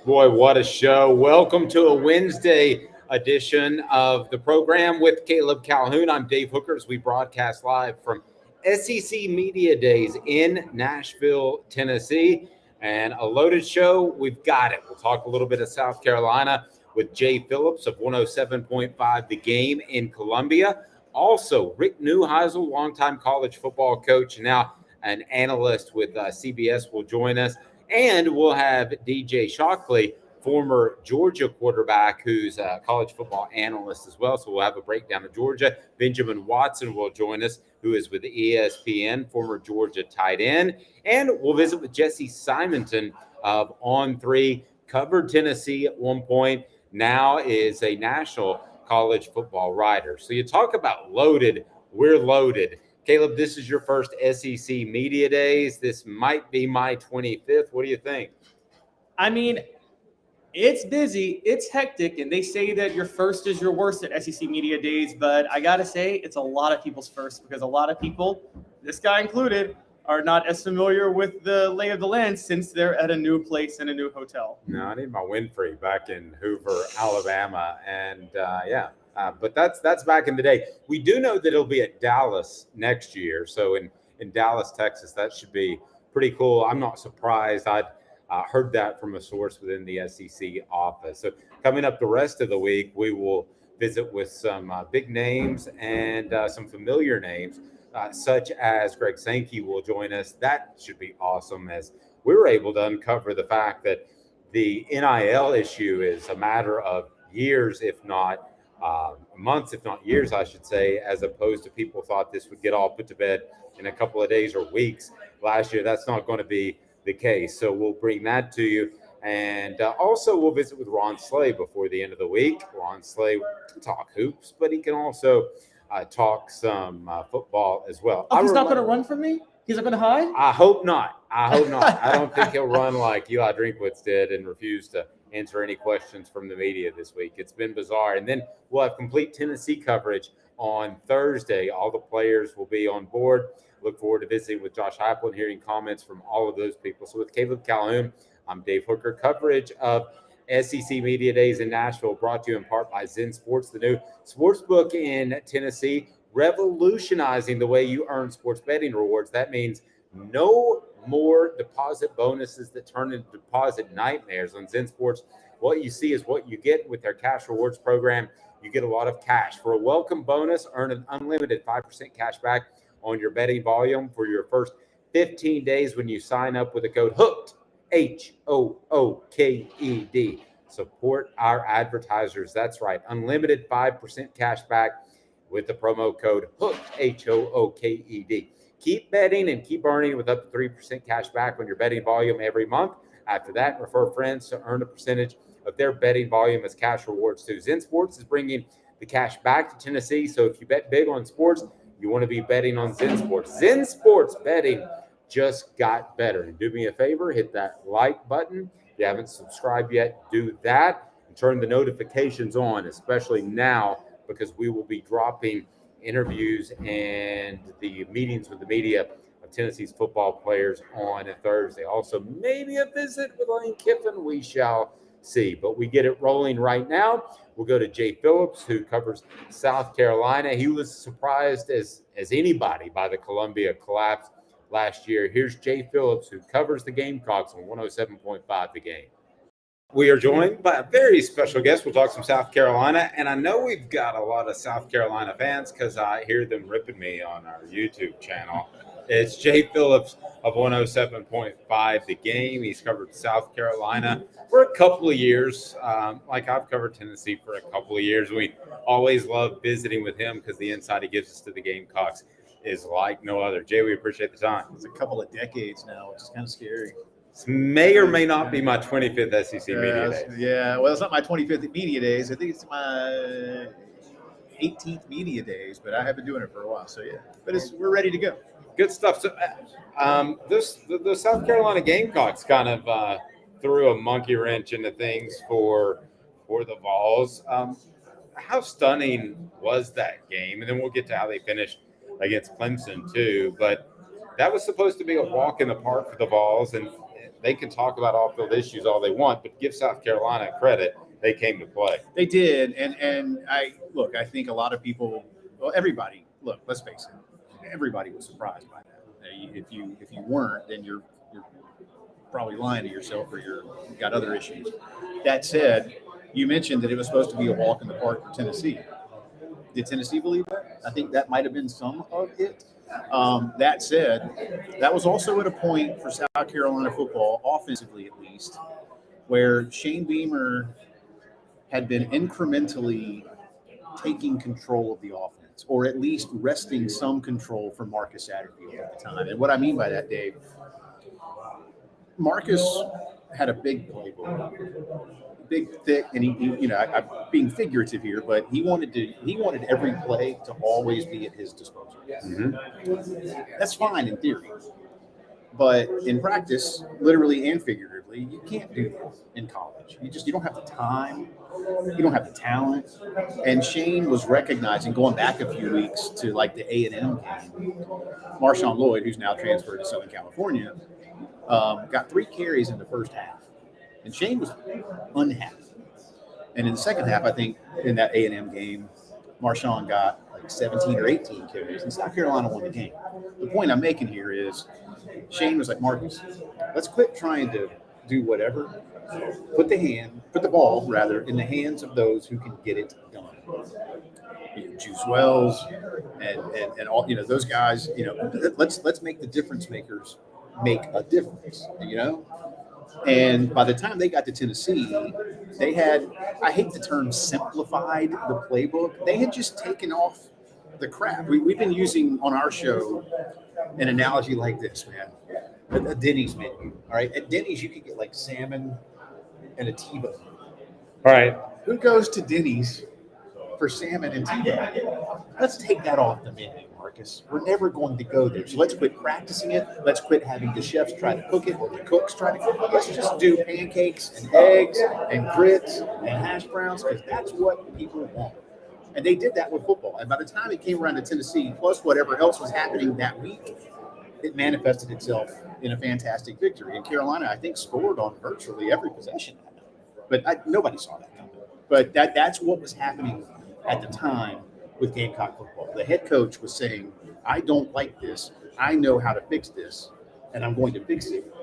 Boy, what a show. Welcome to a Wednesday edition of the program with Caleb Calhoun. I'm Dave Hooker as we broadcast live from SEC Media Days in Nashville, Tennessee. And a loaded show. We've got it. We'll talk a little bit of South Carolina with Jay Phillips of 107.5 The Game in Columbia. Also, Rick Neuheisel, longtime college football coach, now an analyst with CBS, will join us. And we'll have DJ Shockley, former Georgia quarterback, who's a college football analyst as well. So we'll have a breakdown of Georgia. Benjamin Watson will join us, who is with ESPN, former Georgia tight end. And we'll visit with Jesse Simonton of On3, covered Tennessee at one point, now is a national college football writer. So you talk about loaded, we're loaded. Caleb, this is your first SEC Media Days. This might be my 25th. What do you think? I mean, it's busy, it's hectic, and they say that your first is your worst at SEC Media Days, but I got to say it's a lot of people's first because a lot of people, this guy included, are not as familiar with the lay of the land since they're at a new place in a new hotel. No, I need my Winfrey back in Hoover, Alabama, and but that's back in the day. We do know that it'll be at Dallas next year. So in Dallas, Texas, that should be pretty cool. I'm not surprised. I'd heard that from a source within the SEC office. So coming up the rest of the week, we will visit with some big names and some familiar names, such as Greg Sankey will join us. That should be awesome as we were able to uncover the fact that the NIL issue is a matter of years, if not months, if not years, I should say, as opposed to people thought this would get all put to bed in a couple of days or weeks last year. That's not going to be the case. So we'll bring that to you. And also we'll visit with Ron Slay before the end of the week. Ron Slay can talk hoops, but he can also talk some football as well. Oh, he's not going to run from me? He's not going to hide? I hope not. I don't think he'll run like Eli Drinkwitz did and refuse to answer any questions from the media this week. It's been bizarre. And then we'll have complete Tennessee coverage on Thursday. All the players will be on board. Look forward to visiting with Josh Heupel and hearing comments from all of those people. So with Caleb Calhoun, I'm Dave Hooker. Coverage of SEC Media Days in Nashville brought to you in part by Zen Sports, the new sportsbook in Tennessee, revolutionizing the way you earn sports betting rewards. That means no more deposit bonuses that turn into deposit nightmares. On Zen Sports, what you see is what you get with their cash rewards program. You get a lot of cash. For a welcome bonus, earn an unlimited 5% cash back on your betting volume for your first 15 days when you sign up with the code HOOKED, HOOKED. Support our advertisers. That's right. Unlimited 5% cash back with the promo code HOOKED, HOOKED. Keep betting and keep earning with up to 3% cash back on your betting volume every month. After that, refer friends to earn a percentage of their betting volume as cash rewards too. Zen Sports is bringing the cash back to Tennessee. So if you bet big on sports, you want to be betting on Zen Sports. Zen Sports betting just got better. And do me a favor, hit that like button. If you haven't subscribed yet, do that and turn the notifications on, especially now, because we will be dropping interviews and the meetings with the media of Tennessee's football players on a Thursday. Also, maybe a visit with Lane Kiffin. We shall see. But we get it rolling right now. We'll go to Jay Phillips, who covers South Carolina. He was surprised as anybody by the Columbia collapse last year. Here's Jay Phillips, who covers the Gamecocks on 107.5 The Game. We are joined by a very special guest. We'll talk some South Carolina. And I know we've got a lot of South Carolina fans because I hear them ripping me on our YouTube channel. It's Jay Phillips of 107.5 The Game. He's covered South Carolina for a couple of years. Like I've covered Tennessee for a couple of years. We always love visiting with him because the insight he gives us to the Gamecocks is like no other. Jay, we appreciate the time. It's a couple of decades now, which is kind of scary. This may or may not be my 25th SEC Media Days. Yeah, well, it's not my 25th Media Days. I think it's my 18th Media Days, but I have been doing it for a while. So, yeah, but we're ready to go. Good stuff. So, the South Carolina Gamecocks kind of threw a monkey wrench into things for the Vols. How stunning was that game? And then we'll get to how they finished against Clemson too. But that was supposed to be a walk in the park for the Vols, and they can talk about off-field issues all they want, but give South Carolina credit. They came to play. They did, and I think a lot of people, well, everybody, let's face it, everybody was surprised by that. If you weren't, then you're probably lying to yourself, or you've got other issues. That said, you mentioned that it was supposed to be a walk in the park for Tennessee. Did Tennessee believe that? I think that might have been some of it. That said, that was also at a point for South Carolina football, offensively at least, where Shane Beamer had been incrementally taking control of the offense, or at least wresting some control from Marcus Satterfield at the time. And what I mean by that, Dave, Marcus had a big playbook, big, thick, and I'm being figurative here, but he wanted every play to always be at his disposal. Mm-hmm. That's fine in theory, but in practice, literally and figuratively, you can't do that in college. You don't have the time, you don't have the talent. And Shane was recognizing, going back a few weeks to like the A&M game, Marshawn Lloyd, who's now transferred to Southern California, got 3 carries in the first half, and Shane was unhappy. And in the second half, I think in that A&M game, Marshawn got like 17 or 18 carries, and South Carolina won the game. The point I'm making here is Shane was like, Marcus, let's quit trying to do whatever. Put the ball rather in the hands of those who can get it done. Juice Wells and all, those guys, let's make the difference makers make a difference, And by the time they got to Tennessee, they had, I hate the term simplified the playbook. They had just taken off the crap. We've been using on our show an analogy like this, man. A Denny's menu. All right. At Denny's, you could get like salmon and a T-bone. All right. Who goes to Denny's for salmon and T-bone? Let's take that off the menu, Marcus. We're never going to go there. So let's quit practicing it. Let's quit having the chefs try to cook it or the cooks try to cook it. Let's just do pancakes and eggs and grits and hash browns, because that's what people want. And they did that with football. And by the time it came around to Tennessee, plus whatever else was happening that week, it manifested itself in a fantastic victory. And Carolina, I think, scored on virtually every possession. But nobody saw that coming. But that's what was happening at the time with Gamecock football. The head coach was saying, I don't like this. I know how to fix this, and I'm going to fix it.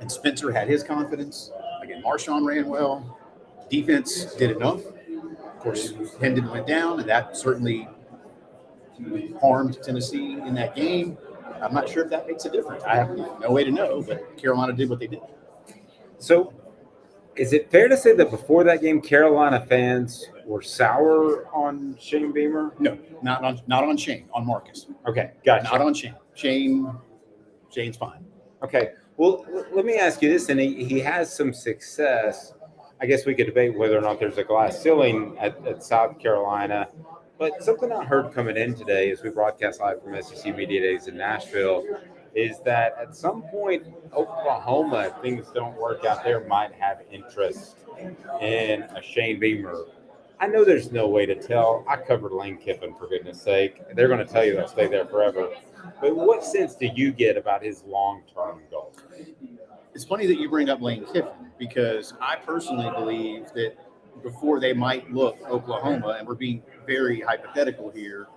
And Spencer had his confidence. Again, Marshawn ran well. Defense did enough. Of course, Hendon went down, and that certainly harmed Tennessee in that game. I'm not sure if that makes a difference. I have no way to know, but Carolina did what they did. So is it fair to say that before that game, Carolina fans were sour on Shane Beamer? No, not on Shane, on Marcus. Okay, gotcha. Not on Shane. Shane's fine. Okay. Well, let me ask you this, and he has some success. I guess we could debate whether or not there's a glass ceiling at South Carolina. But something I heard coming in today as we broadcast live from SEC Media Days in Nashville is that at some point, Oklahoma, if things don't work out there, might have interest in a Shane Beamer. I know there's no way to tell. I covered Lane Kiffin, for goodness sake. They're going to tell you they'll stay there forever. But what sense do you get about his long-term goal? It's funny that you bring up Lane Kiffin, because I personally believe that before they might look Oklahoma, and we're being very hypothetical here,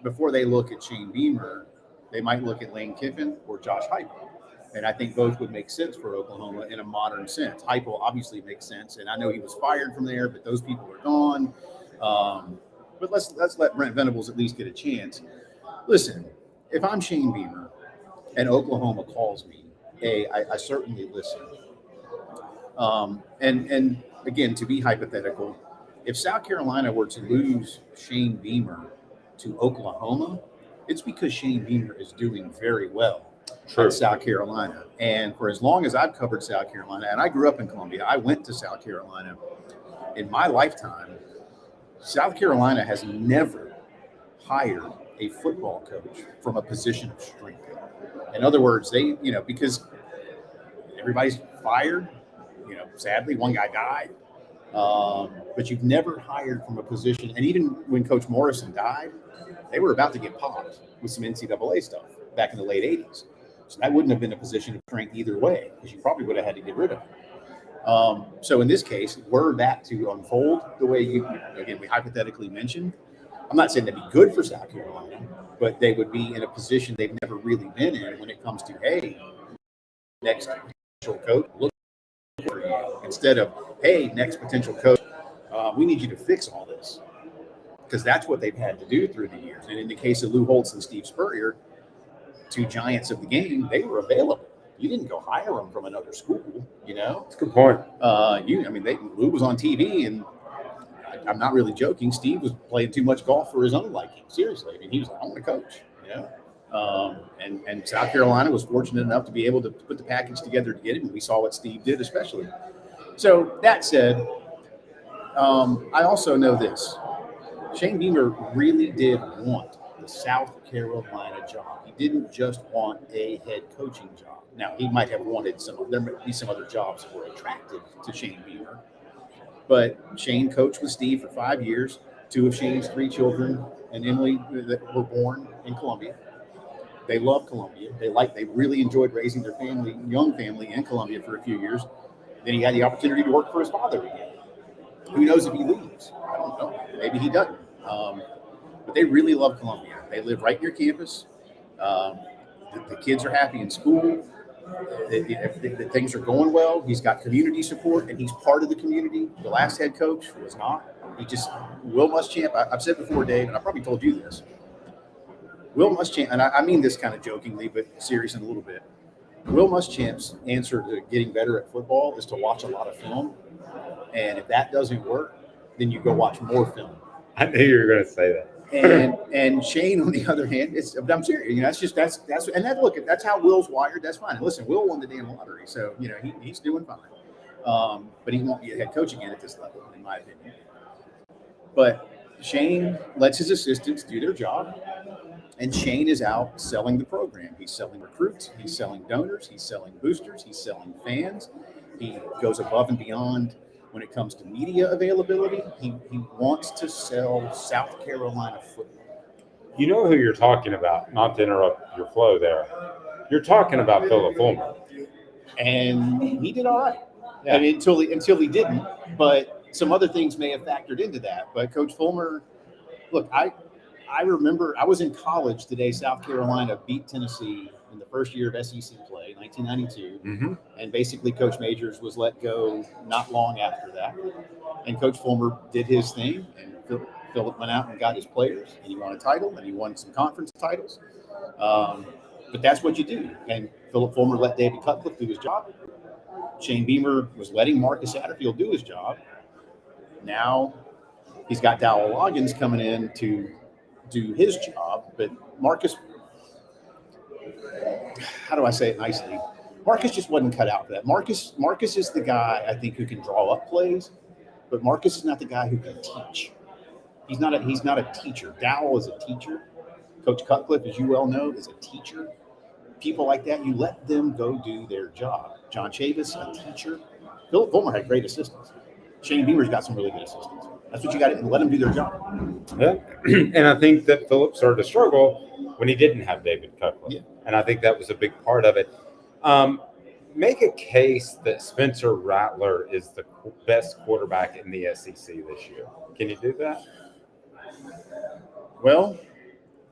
before they look at Shane Beamer, they might look at Lane Kiffin or Josh Heupel. And I think both would make sense for Oklahoma in a modern sense. Heupel obviously makes sense, and I know he was fired from there, but those people are gone. But let's let Brent Venables at least get a chance. Listen, if I'm Shane Beamer and Oklahoma calls me, I certainly listen. And again, to be hypothetical, if South Carolina were to lose Shane Beamer to Oklahoma, it's because Shane Beamer is doing very well at South Carolina. And for as long as I've covered South Carolina, and I grew up in Columbia, I went to South Carolina. In my lifetime, South Carolina has never hired a football coach from a position of strength. In other words, they, because everybody's fired, sadly, one guy died. But you've never hired from a position. And even when Coach Morrison died, they were about to get popped with some NCAA stuff back in the late 80s. So that wouldn't have been a position of strength either way, because you probably would have had to get rid of him. So in this case, were that to unfold the way we hypothetically mentioned, I'm not saying that'd be good for South Carolina, but they would be in a position they've never really been in when it comes to, hey, next potential coach, look for you. Instead of, hey, next potential coach, we need you to fix all this. Because that's what they've had to do through the years. And in the case of Lou Holtz and Steve Spurrier, two giants of the game, they were available. You didn't go hire them from another school, you know? That's a good point. Lou was on TV, and I'm not really joking. Steve was playing too much golf for his own liking. Seriously. I mean, he was like, I want to coach, you know? And South Carolina was fortunate enough to be able to put the package together to get him. And we saw what Steve did, especially. So that said, I also know this. Shane Beamer really did want the South Carolina job. He didn't just want a head coaching job. Now, he might have wanted there might be some other jobs that were attractive to Shane Beamer. But Shane coached with Steve for 5 years. 2 of Shane's 3 children and Emily that were born in Columbia. They love Columbia. They really enjoyed raising their young family in Columbia for a few years. Then he had the opportunity to work for his father again. Who knows if he leaves? I don't know. Maybe he doesn't. But they really love Columbia. They live right near campus. The kids are happy in school. The things are going well. He's got community support, and he's part of the community. The last head coach was not. Will Muschamp, I've said before, Dave, and I probably told you this. Will Muschamp, and I mean this kind of jokingly, but serious in a little bit. Will Muschamp's answer to getting better at football is to watch a lot of film. And if that doesn't work, then you go watch more film. I knew you were going to say that. And Shane, on the other hand, I'm serious. You know, that's how Will's wired. That's fine. And listen, Will won the damn lottery, so you know he's doing fine. But he won't be a head coach again at this level, in my opinion. But Shane lets his assistants do their job, and Shane is out selling the program. He's selling recruits. He's selling donors. He's selling boosters. He's selling fans. He goes above and beyond. When it comes to media availability, he wants to sell South Carolina football. You know who you're talking about, not to interrupt your flow there. You're talking about Philip Fulmer. And he did all right. Yeah. I mean, until he didn't, but some other things may have factored into that. But Coach Fulmer, look, I remember I was in college the day South Carolina beat Tennessee in the first year of SEC play, 1992. Mm-hmm. And basically Coach Majors was let go not long after that. And Coach Fulmer did his thing, and Philip went out and got his players, and he won a title, and he won some conference titles. But that's what you do. And Philip Fulmer let David Cutcliffe do his job. Shane Beamer was letting Marcus Satterfield do his job. Now he's got Dowell Loggins coming in to do his job, but Marcus, how do I say it nicely? Marcus just wasn't cut out for that. Marcus is the guy, I think, who can draw up plays, but Marcus is not the guy who can teach. He's not a teacher. Dowell is a teacher. Coach Cutcliffe, as you well know, is a teacher. People like that, you let them go do their job. John Chavis, a teacher. Philip Fulmer had great assistants. Shane Beamer's got some really good assistants. That's what you got to let them do their job. Yeah. And I think that Philip started to struggle when he didn't have David Cutcliffe. Yeah. And I think that was a big part of it. Make a case that Spencer Rattler is the best quarterback in the SEC this year. Can you do that? Well,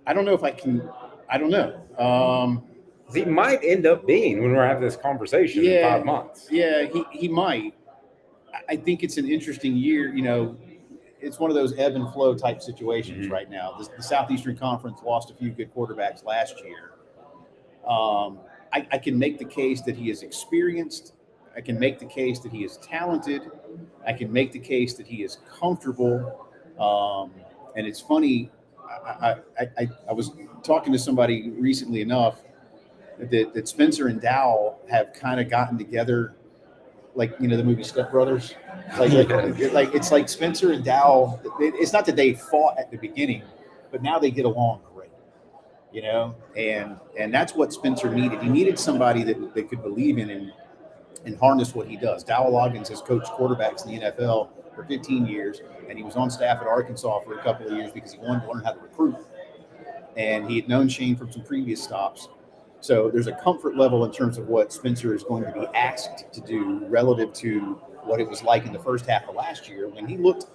I don't know if I can. I don't know. He might end up being when we're having this conversation in 5 months. Yeah, he might. I think it's an interesting year. You know, it's one of those ebb and flow type situations right now. The Southeastern Conference lost a few good quarterbacks last year. I can make the case that he is experienced. I can make the case that he is talented. I can make the case that he is comfortable. And it's funny. I was talking to somebody recently enough that Spencer and Dowell have kind of gotten together, like, you know, the movie Step Brothers. Like it's like Spencer and Dowell. It's not that they fought at the beginning, but now they get along great, you know. And that's what Spencer needed. He needed somebody that could believe in and harness what he does. Dowell Loggins has coached quarterbacks in the NFL for 15 years, and he was on staff at Arkansas for a couple of years because he wanted to learn how to recruit. And he had known Shane from some previous stops. So there's a comfort level in terms of what Spencer is going to be asked to do relative to what it was like in the first half of last year when he looked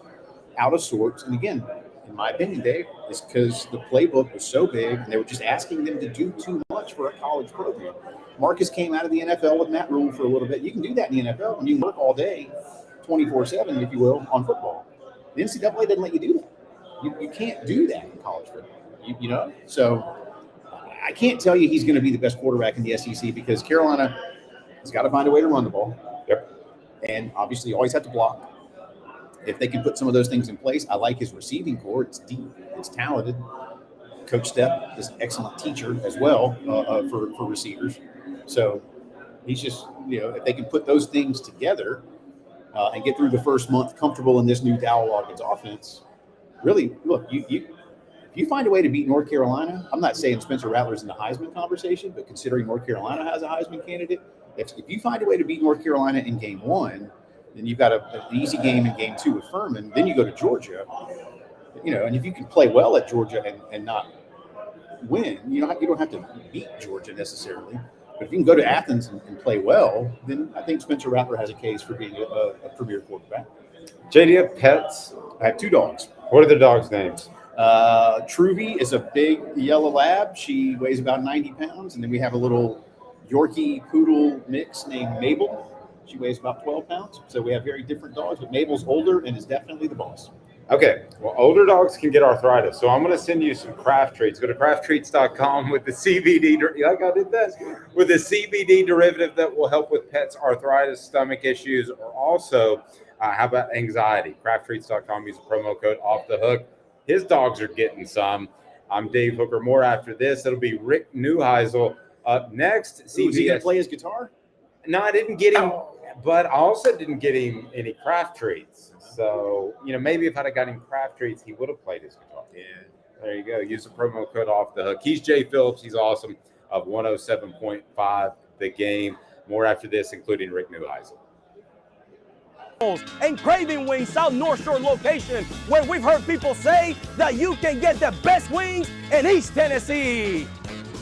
out of sorts. And again, in my opinion, Dave, is because the playbook was so big and they were just asking them to do too much for a college program. Marcus came out of the NFL with Matt Rule for a little bit. You can do that in the NFL, and you can work all day, 24/7, if you will, on football. The NCAA doesn't let you do that. You can't do that in college football. You know? So I can't tell you he's going to be the best quarterback in the SEC because Carolina has got to find a way to run the ball. Yep. And obviously, you always have to block. If they can put some of those things in place, I like his receiving core. It's deep. It's talented. Coach Stepp is an excellent teacher as well for receivers. So he's just, if they can put those things together and get through the first month comfortable in this new Dowell Loggins offense, really, look, if you find a way to beat North Carolina, I'm not saying Spencer Rattler's in the Heisman conversation, but considering North Carolina has a Heisman candidate, if you find a way to beat North Carolina in game one, then you've got an easy game in game two with Furman. Then you go to Georgia, and if you can play well at Georgia and not win, you don't have to beat Georgia necessarily. But if you can go to Athens and play well, then I think Spencer Rattler has a case for being a premier quarterback. Jay, do you have pets? I have 2 dogs. What are the dogs' names? Truvy is a big yellow lab. She weighs about 90 pounds. And then we have a little Yorkie poodle mix named Mabel. She weighs about 12 pounds. So we have very different dogs, but Mabel's older and is definitely the boss. Okay. Well, older dogs can get arthritis. So I'm going to send you some craft treats. Go to crafttreats.com with the CBD. Like I did that. With the CBD derivative that will help with pets' arthritis, stomach issues, or also, how about anxiety? Crafttreats.com. Use the promo code Off the Hook. His dogs are getting some. I'm Dave Hooker. More after this. It'll be Rick Neuheisel up next. Is he going to play his guitar? No, I didn't get him, but I also didn't get him any craft treats. So, maybe if I'd have got him craft treats, he would have played his guitar. Yeah. There you go. Use the promo code Off the Hook. He's Jay Phillips. He's awesome of 107.5 The Game. More after this, including Rick Neuheisel. And Craving Wings South North Shore location, where we've heard people say that you can get the best wings in East Tennessee.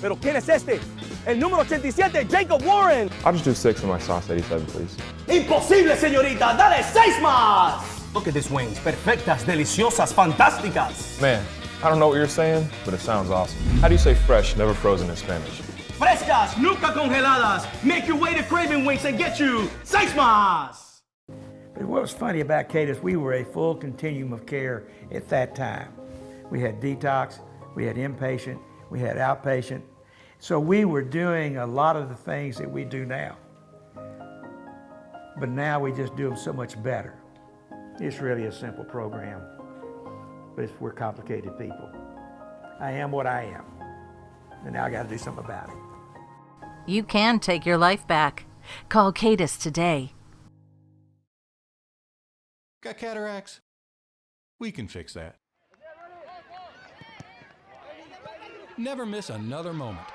Pero ¿quién es este? El número 87, Jacob Warren. I'll just do 6 on my sauce 87, please. Imposible, señorita. Dale 6 más. Look at these wings. Perfectas, deliciosas, fantásticas. Man, I don't know what you're saying, but it sounds awesome. How do you say fresh, never frozen in Spanish? Frescas, nunca congeladas. Make your way to Craving Wings and get you 6 más. But what was funny about Cadis, we were a full continuum of care at that time. We had detox, we had inpatient, we had outpatient. So we were doing a lot of the things that we do now. But now we just do them so much better. It's really a simple program, but we're complicated people. I am what I am, and now I got to do something about it. You can take your life back. Call Cadis today. Got cataracts? We can fix that. Never miss another moment.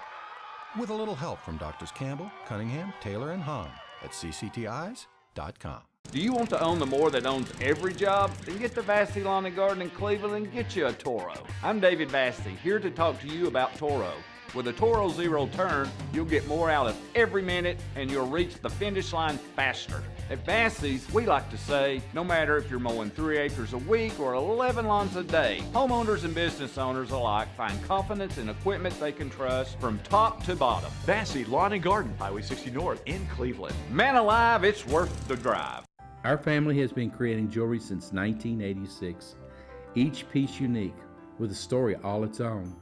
With a little help from Doctors Campbell, Cunningham, Taylor, and Hahn at cctis.com. Do you want to own the more that owns every job? Then get to Vassey Lawn and Garden in Cleveland and get you a Toro. I'm David Vassey, here to talk to you about Toro. With a Toro Zero Turn, you'll get more out of every minute and you'll reach the finish line faster. At Vassey's, we like to say, no matter if you're mowing 3 acres a week or 11 lawns a day, homeowners and business owners alike find confidence in equipment they can trust from top to bottom. Vassey Lawn and Garden, Highway 60 North in Cleveland. Man alive, it's worth the drive. Our family has been creating jewelry since 1986, each piece unique with a story all its own.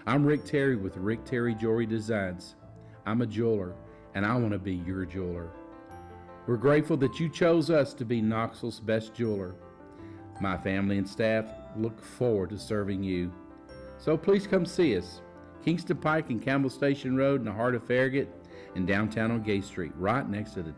I'm Rick Terry with Rick Terry Jewelry Designs. I'm a jeweler, and I want to be your jeweler. We're grateful that you chose us to be Knoxville's best jeweler. My family and staff look forward to serving you. So please come see us. Kingston Pike and Campbell Station Road in the heart of Farragut and downtown on Gay Street, right next to the...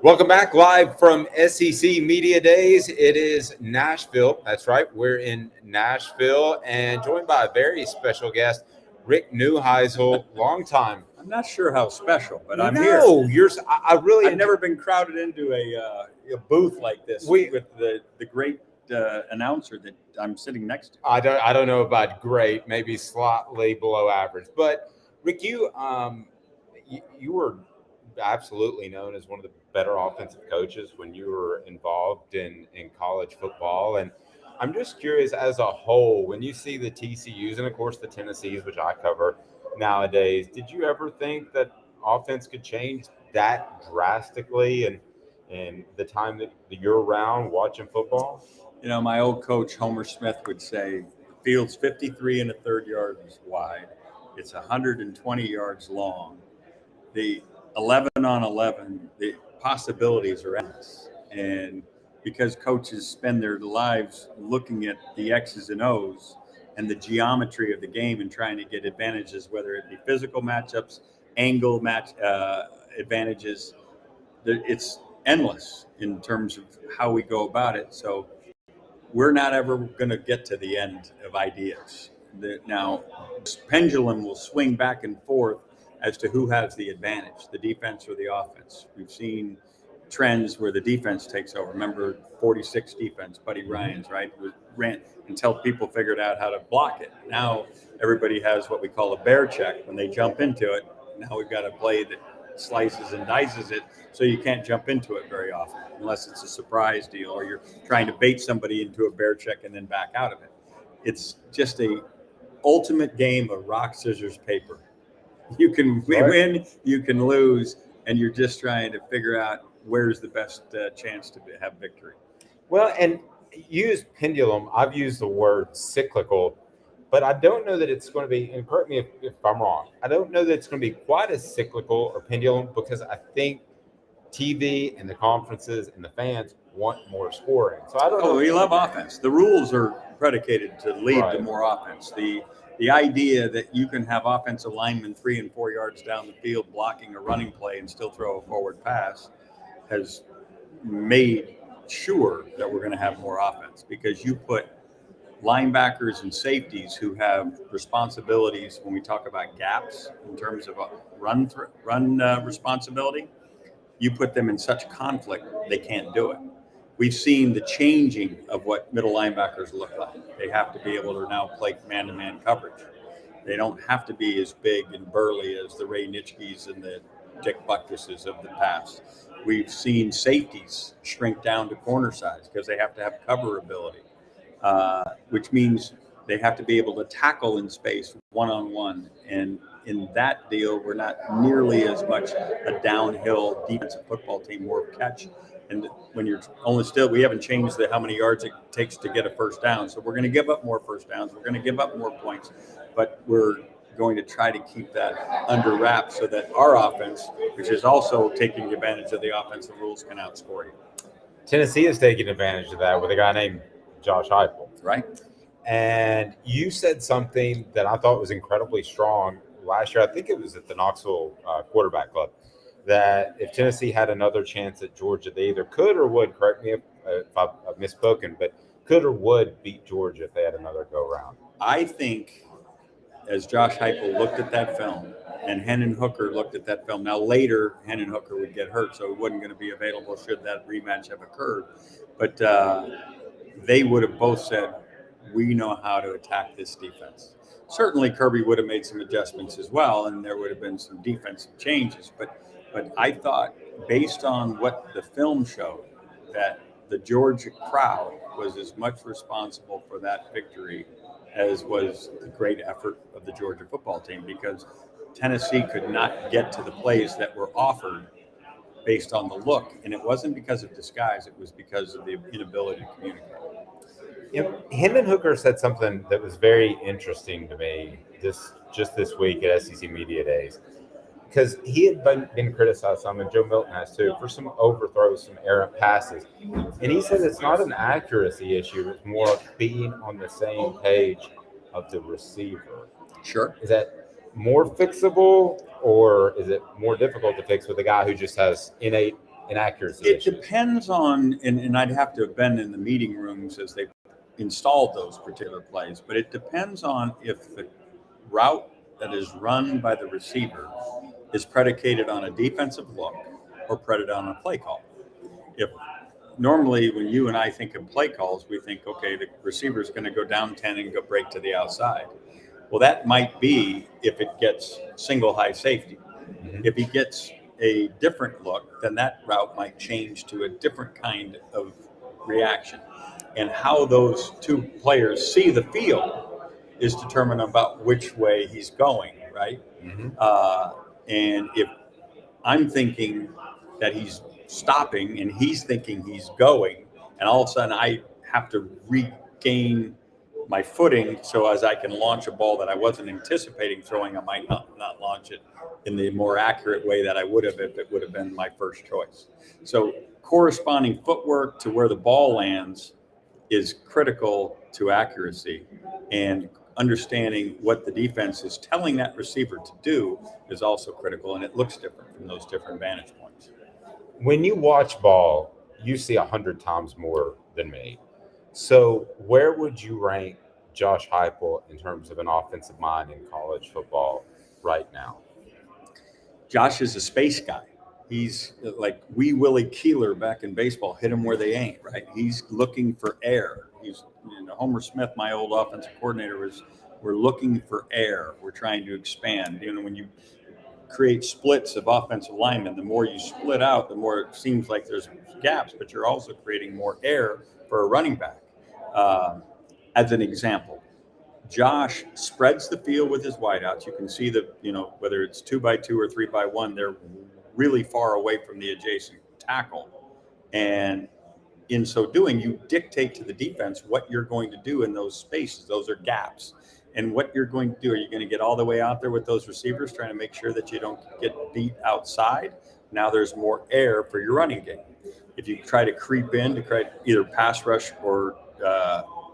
Welcome back live from SEC Media Days. It is Nashville. That's right. We're in Nashville and joined by a very special guest, Rick Neuheisel, longtime. I'm not sure how special, but I'm here. No, I've never been crowded into a booth like this with the great announcer that I'm sitting next to. I don't know about great, maybe slightly below average, but Rick, you were absolutely known as one of the better offensive coaches when you were involved in college football. And I'm just curious, as a whole, when you see the TCUs and, of course, the Tennessees, which I cover nowadays, did you ever think that offense could change that drastically and the time that you're around watching football? You know, my old coach, Homer Smith, would say, field's 53 1/3 yards wide. It's 120 yards long. The 11 on 11, the possibilities are endless. And because coaches spend their lives looking at the X's and O's and the geometry of the game and trying to get advantages, whether it be physical matchups, angle match advantages, it's endless in terms of how we go about it. So we're not ever going to get to the end of ideas. Now, pendulum will swing back and forth as to who has the advantage, the defense or the offense. We've seen trends where the defense takes over. Remember 46 defense, Buddy Ryan's, right? Ran until people figured out how to block it. Now everybody has what we call a bear check. When they jump into it, now we've got a play that slices and dices it, so you can't jump into it very often unless it's a surprise deal or you're trying to bait somebody into a bear check and then back out of it. It's just a ultimate game of rock, scissors, paper. You can win, you can lose, and you're just trying to figure out where's the best chance to have victory. Well, and you use pendulum. I've used the word cyclical, but I don't know that it's going to be, and correct me if I'm wrong, I don't know that it's going to be quite as cyclical or pendulum because I think TV and the conferences and the fans want more scoring. So I don't know. Oh, we love offense. The rules are predicated to lead to more offense. The idea that you can have offensive linemen 3 and 4 yards down the field blocking a running play and still throw a forward pass has made sure that we're going to have more offense because you put linebackers and safeties who have responsibilities when we talk about gaps in terms of a run responsibility, you put them in such conflict they can't do it. We've seen the changing of what middle linebackers look like. They have to be able to now play man-to-man coverage. They don't have to be as big and burly as the Ray Nitschkes and the Dick Buckuses of the past. We've seen safeties shrink down to corner size because they have to have cover ability, which means they have to be able to tackle in space one-on-one. And in that deal, we're not nearly as much a downhill defensive football team, more catch. And when you're only still, we haven't changed how many yards it takes to get a first down. So we're going to give up more first downs. We're going to give up more points, but we're going to try to keep that under wraps so that our offense, which is also taking advantage of the offensive rules, can outscore you. Tennessee is taking advantage of that with a guy named Josh Heupel. Right. And you said something that I thought was incredibly strong last year. I think it was at the Knoxville Quarterback Club, that if Tennessee had another chance at Georgia, they either could or would, correct me if I've misspoken, but could or would beat Georgia if they had another go-round. I think as Josh Heupel looked at that film and Hendon Hooker looked at that film, now later Hendon Hooker would get hurt, so he wasn't going to be available should that rematch have occurred. But they would have both said, we know how to attack this defense. Certainly Kirby would have made some adjustments as well, and there would have been some defensive changes. But I thought, based on what the film showed, that the Georgia crowd was as much responsible for that victory as was the great effort of the Georgia football team, because Tennessee could not get to the plays that were offered based on the look. And it wasn't because of disguise, it was because of the inability to communicate. You know, Hendon Hooker said something that was very interesting to me just this week at SEC Media Days, because he had been criticized some, and Joe Milton has too, for some overthrows, some errant passes. And he said it's not an accuracy issue, it's more being on the same page of the receiver. Sure. Is that more fixable, or is it more difficult to fix with a guy who just has innate inaccuracy It issues? depends on, and I'd have to have been in the meeting rooms as they installed those particular plays, but it depends on if the route that is run by the receiver is predicated on a defensive look or predicated on a play call. If normally when you and I think of play calls, we think, okay, the receiver is going to go down 10 and go break to the outside. Well, that might be if it gets single high safety. If he gets a different look, then that route might change to a different kind of reaction. And how those two players see the field is determined about which way he's going, right? And if I'm thinking that he's stopping and he's thinking he's going, and all of a sudden I have to regain my footing so as I can launch a ball that I wasn't anticipating throwing, I might not launch it in the more accurate way that I would have if it would have been my first choice. So corresponding footwork to where the ball lands is critical to accuracy, and understanding what the defense is telling that receiver to do is also critical, and it looks different from those different vantage points. When you watch ball, you see 100 times more than me. So where would you rank Josh Heupel in terms of an offensive mind in college football right now? Josh is a space guy. He's like Wee Willie Keeler back in baseball, hit them where they ain't, right? He's looking for air. He's, Homer Smith, my old offensive coordinator, we're looking for air. We're trying to expand. When you create splits of offensive linemen, the more you split out, the more it seems like there's gaps, but you're also creating more air for a running back. As an example, Josh spreads the field with his wideouts. You can see whether it's 2x2 or 3x1, they're really far away from the adjacent tackle. And in so doing, you dictate to the defense what you're going to do in those spaces. Those are gaps. And what you're going to do, are you going to get all the way out there with those receivers trying to make sure that you don't get beat outside? Now there's more air for your running game. If you try to creep in to try either pass rush or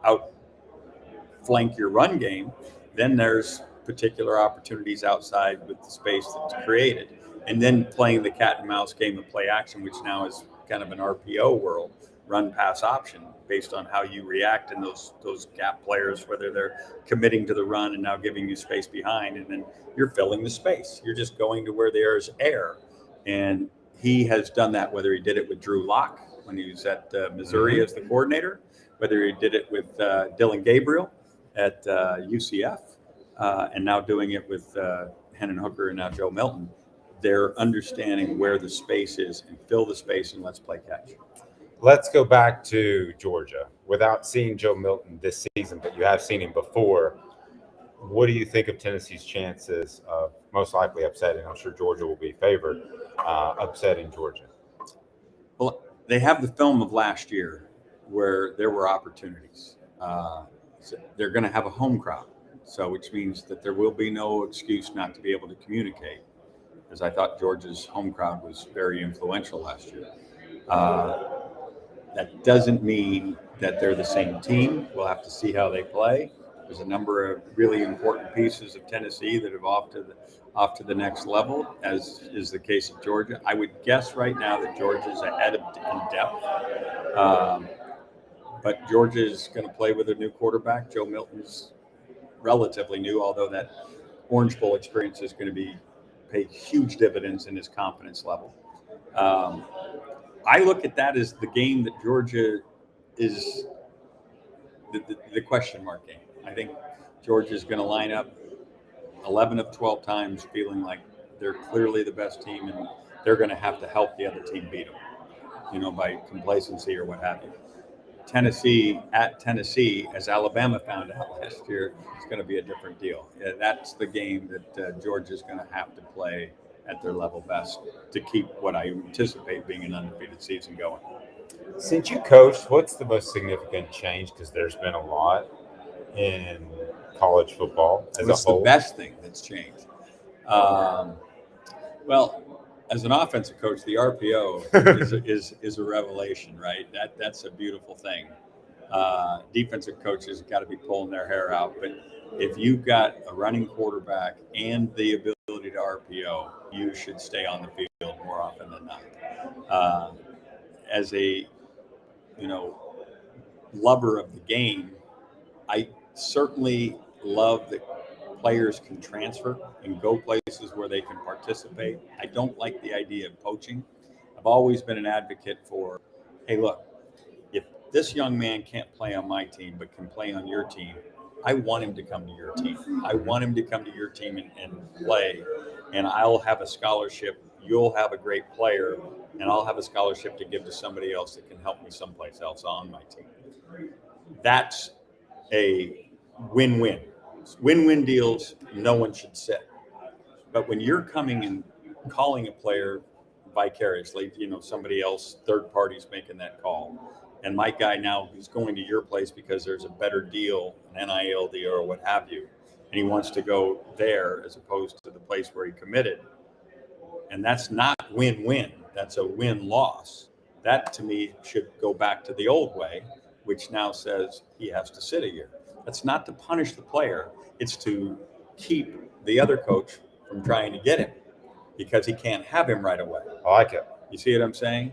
outflank your run game, then there's particular opportunities outside with the space that's created. And then playing the cat and mouse game of play action, which now is kind of an RPO world, run pass option, based on how you react in those gap players, whether they're committing to the run and now giving you space behind, and then you're filling the space. You're just going to where there is air. And he has done that, whether he did it with Drew Lock when he was at Missouri as the coordinator, whether he did it with Dylan Gabriel at UCF, and now doing it with Hendon Hooker and now Joe Milton. They're understanding where the space is and fill the space, and let's play catch. Let's go back to Georgia. Without seeing Joe Milton this season, but you have seen him before, what do you think of Tennessee's chances of most likely upsetting? I'm sure Georgia will be favored, upsetting Georgia. Well, they have the film of last year where there were opportunities. So they're going to have a home crowd, which means that there will be no excuse not to be able to communicate, because I thought Georgia's home crowd was very influential last year. That doesn't mean that they're the same team. We'll have to see how they play. There's a number of really important pieces of Tennessee that have off to the next level, as is the case of Georgia. I would guess right now that Georgia's ahead in depth. But Georgia is going to play with a new quarterback. Joe Milton's relatively new, although that Orange Bowl experience is going to pay huge dividends in his confidence level. I look at that as the game that Georgia is the question mark game. I think Georgia is going to line up 11 of 12 times feeling like they're clearly the best team, and they're going to have to help the other team beat them, by complacency or what have you. Tennessee at Tennessee, as Alabama found out last year, is going to be a different deal. That's the game that Georgia is going to have to play at their level best to keep what I anticipate being an undefeated season going. Since you coached, what's the most significant change? Because there's been a lot in college football as a whole. What's the best thing that's changed? Well, as an offensive coach, the RPO is a revelation, right? That's a beautiful thing. Defensive coaches got to be pulling their hair out, but if you've got a running quarterback and the ability to RPO, you should stay on the field more often than not. As a lover of the game, I certainly love that players can transfer and go places where they can participate. I don't like the idea of poaching. I've always been an advocate for, hey, look, if this young man can't play on my team but can play on your team, I want him to come to your team. I want him to come to your team and play, and I'll have a scholarship. You'll have a great player, and I'll have a scholarship to give to somebody else that can help me someplace else on my team. That's a win-win. Win-win deals, no one should sit. But when you're coming and calling a player vicariously, somebody else, third party's making that call, and my guy now is going to your place because there's a better deal, an NIL deal or what have you, and he wants to go there as opposed to the place where he committed. And that's not win-win. That's a win-loss. That, to me, should go back to the old way, which now says he has to sit a year. That's not to punish the player. It's to keep the other coach from trying to get him because he can't have him right away. I like it. You see what I'm saying?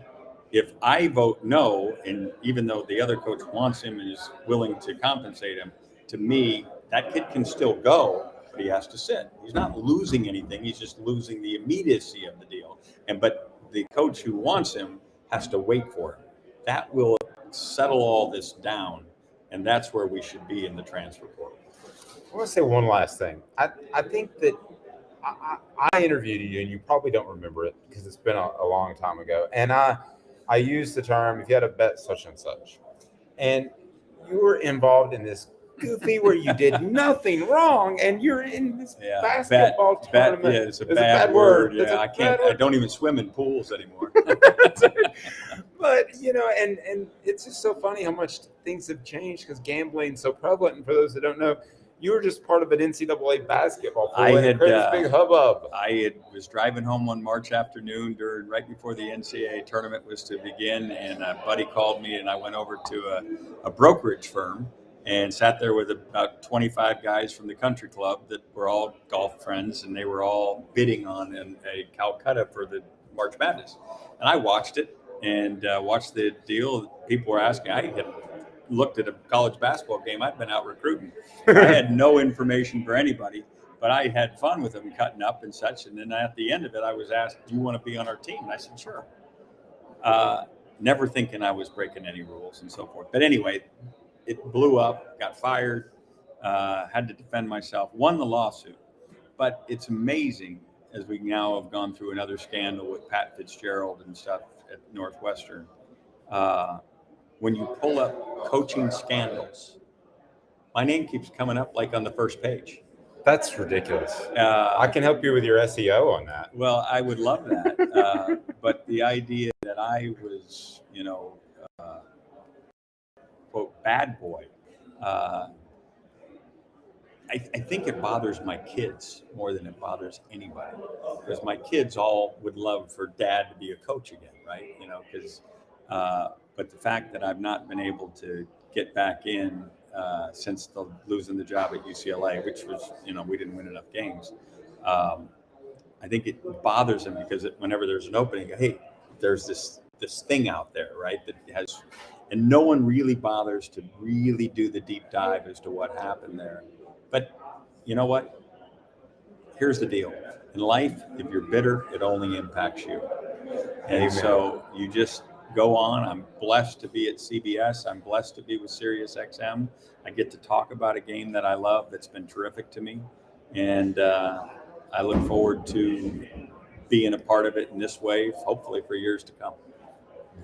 If I vote no, and even though the other coach wants him and is willing to compensate him, to me, that kid can still go, but he has to sit. He's not losing anything. He's just losing the immediacy of the deal. But the coach who wants him has to wait for him. That will settle all this down, and that's where we should be in the transfer portal. I want to say one last thing. I think that I interviewed you, and you probably don't remember it because it's been a long time ago. And I used the term, if you had a bet such and such. And you were involved in this goofy where you did nothing wrong, and you're in this basketball tournament. Bet, yeah, it's a bad word. Yeah, I can't. word. I don't even swim in pools anymore. But, and it's just so funny how much things have changed because gambling's so prevalent. And for those that don't know, you were just part of an NCAA basketball pool. I had this big hubbub. Was driving home one March afternoon right before the NCAA tournament was to begin, and a buddy called me, and I went over to a brokerage firm and sat there with about 25 guys from the country club that were all golf friends, and they were all bidding on a Calcutta for the March Madness. And I watched it and watched the deal. People were asking. I had looked at a college basketball game. I'd been out recruiting. I had no information for anybody, but I had fun with them cutting up and such. And then at the end of it, I was asked, "Do you want to be on our team?" And I said, "Sure." Never thinking I was breaking any rules and so forth. But anyway, it blew up, got fired, had to defend myself, won the lawsuit. But it's amazing, as we now have gone through another scandal with Pat Fitzgerald and stuff at Northwestern, when you pull up coaching scandals, my name keeps coming up like on the first page. That's ridiculous. I can help you with your SEO on that. Well, I would love that. But the idea that I was, quote, bad boy, I think it bothers my kids more than it bothers anybody. Because my kids all would love for dad to be a coach again, right? But the fact that I've not been able to get back in since losing the job at UCLA, which was, we didn't win enough games. I think it bothers them because whenever there's an opening, hey, there's this thing out there, right? That has, and no one really bothers to really do the deep dive as to what happened there. But you know what? Here's the deal. In life, if you're bitter, it only impacts you. And Amen. So you just go on. I'm blessed to be at CBS. I'm blessed to be with Sirius XM. I get to talk about a game that I love that's been terrific to me. And I look forward to being a part of it in this way, hopefully for years to come.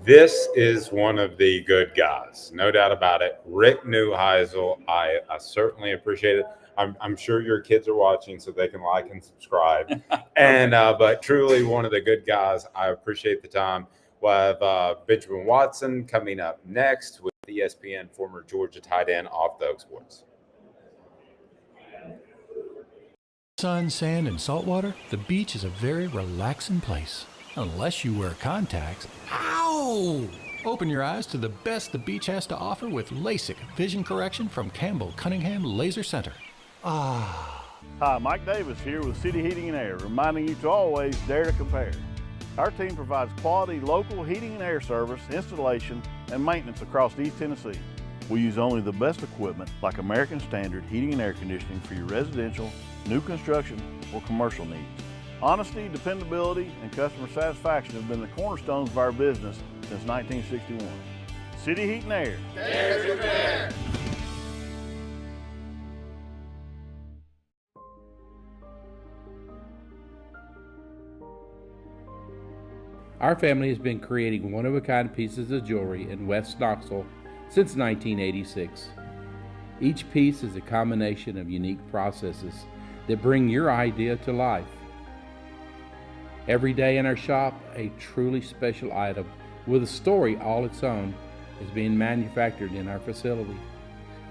This is one of the good guys, no doubt about it. Rick Neuheisel, I certainly appreciate it. I'm sure your kids are watching so they can like and subscribe. And but truly one of the good guys. I appreciate the time. We'll have Benjamin Watson coming up next with ESPN former Georgia tight end Off the Oak Sports. Sun, sand, and salt water, the beach is a very relaxing place. Unless you wear contacts. Ow! Open your eyes to the best the beach has to offer with LASIK vision correction from Campbell Cunningham Laser Center. Ah. Hi, Mike Davis here with City Heating and Air, reminding you to always dare to compare. Our team provides quality local heating and air service, installation, and maintenance across East Tennessee. We use only the best equipment like American Standard heating and air conditioning for your residential, new construction, or commercial needs. Honesty, dependability, and customer satisfaction have been the cornerstones of our business since 1961. City Heat and Air. Dare to compare. Our family has been creating one-of-a-kind pieces of jewelry in West Knoxville since 1986. Each piece is a combination of unique processes that bring your idea to life. Every day in our shop, a truly special item with a story all its own is being manufactured in our facility,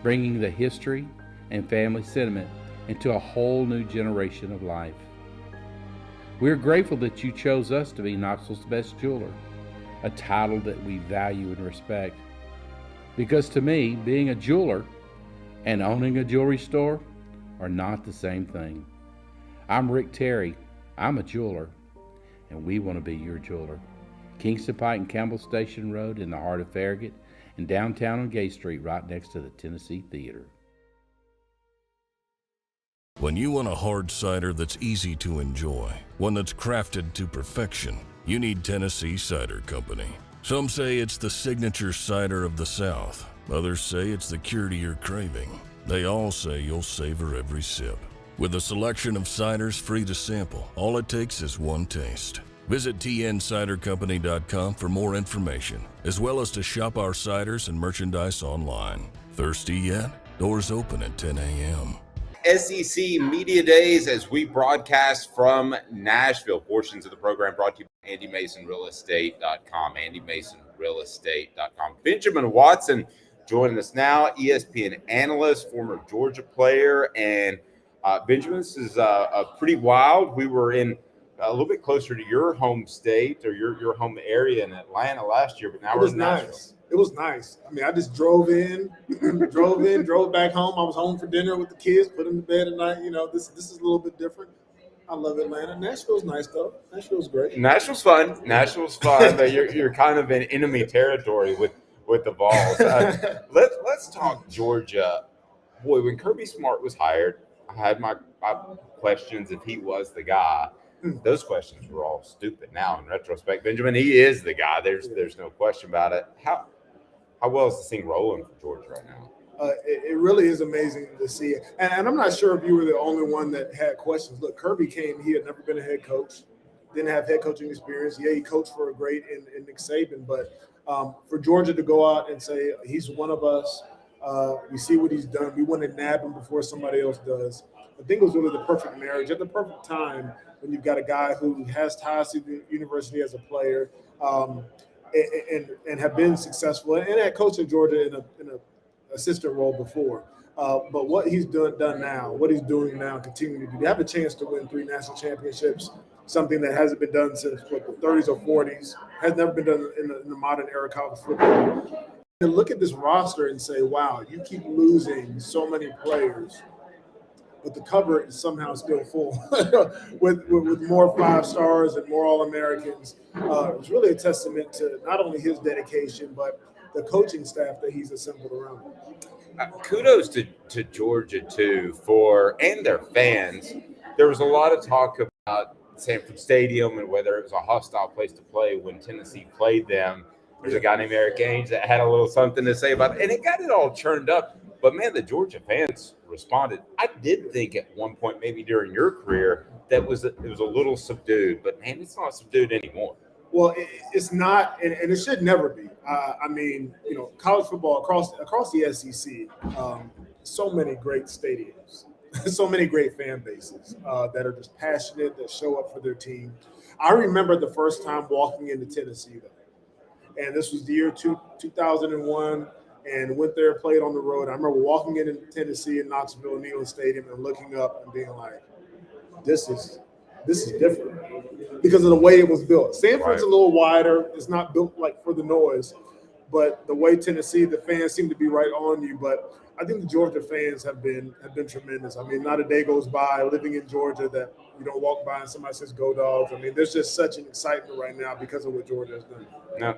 bringing the history and family sentiment into a whole new generation of life. We're grateful that you chose us to be Knoxville's best jeweler, a title that we value and respect. Because to me, being a jeweler and owning a jewelry store are not the same thing. I'm Rick Terry, I'm a jeweler, and we want to be your jeweler. Kingston Pike and Campbell Station Road in the heart of Farragut, and downtown on Gay Street right next to the Tennessee Theater. When you want a hard cider that's easy to enjoy, one that's crafted to perfection, you need Tennessee Cider Company. Some say it's the signature cider of the South. Others say it's the cure to your craving. They all say you'll savor every sip. With a selection of ciders free to sample, all it takes is one taste. Visit tncidercompany.com for more information, as well as to shop our ciders and merchandise online. Thirsty yet? Doors open at 10 a.m. SEC Media Days as we broadcast from Nashville. Portions of the program brought to you by AndyMasonRealEstate.com. AndyMasonRealEstate.com. Benjamin Watson joining us now, ESPN analyst, former Georgia player. And Benjamin, this is pretty wild. We were in a little bit closer to your home state or your home area in Atlanta last year, but now we're in Nashville. Nice. It was nice. I mean, I just drove drove back home. I was home for dinner with the kids, put them to bed at night. You know, this is a little bit different. I love Atlanta. Nashville's nice, though. Nashville's great. Nashville's fun, but you're kind of in enemy territory with the Vols. Let's talk Georgia. Boy, when Kirby Smart was hired, I had my questions if he was the guy. Those questions were all stupid now in retrospect. Benjamin, he is the guy. There's no question about it. How well is this thing rolling for Georgia right now? It really is amazing to see it. And I'm not sure if you were the only one that had questions. Look, Kirby came. He had never been a head coach, didn't have head coaching experience. Yeah, he coached for a great in Nick Saban. But for Georgia to go out and say, he's one of us, we see what he's done. We want to nab him before somebody else does. I think it was really the perfect marriage at the perfect time when you've got a guy who has ties to the university as a player and have been successful and had coached at Georgia in a assistant role before. But what he's done now, what he's doing now, continuing to do, they have a chance to win 3 national championships, something that hasn't been done since the 30s or 40s, has never been done in the modern era of college football. And look at this roster and say, wow, you keep losing so many players, but the cover is somehow still full with more 5 stars and more All-Americans. It's really a testament to not only his dedication, but the coaching staff that he's assembled around him. Kudos to Georgia, too, and their fans. There was a lot of talk about Sanford Stadium and whether it was a hostile place to play when Tennessee played them. There's a guy named Eric Ainge that had a little something to say about it, and it got it all churned up. But, man, the Georgia fans responded. I did think at one point, maybe during your career, that it was a little subdued. But, man, it's not subdued anymore. Well, it's not, and it should never be. I mean, you know, college football across the SEC, so many great stadiums, so many great fan bases that are just passionate, that show up for their team. I remember the first time walking into Tennessee, though, and this was the year 2001. And went there, played on the road. I remember walking into Tennessee in Knoxville, Neyland Stadium, and looking up and being like, this is different because of the way it was built. Sanford's a little wider. It's not built like for the noise. But the way Tennessee, the fans seem to be right on you. But I think the Georgia fans have been tremendous. I mean, not a day goes by living in Georgia that you don't walk by and somebody says, "Go Dogs." I mean, there's just such an excitement right now because of what Georgia has done.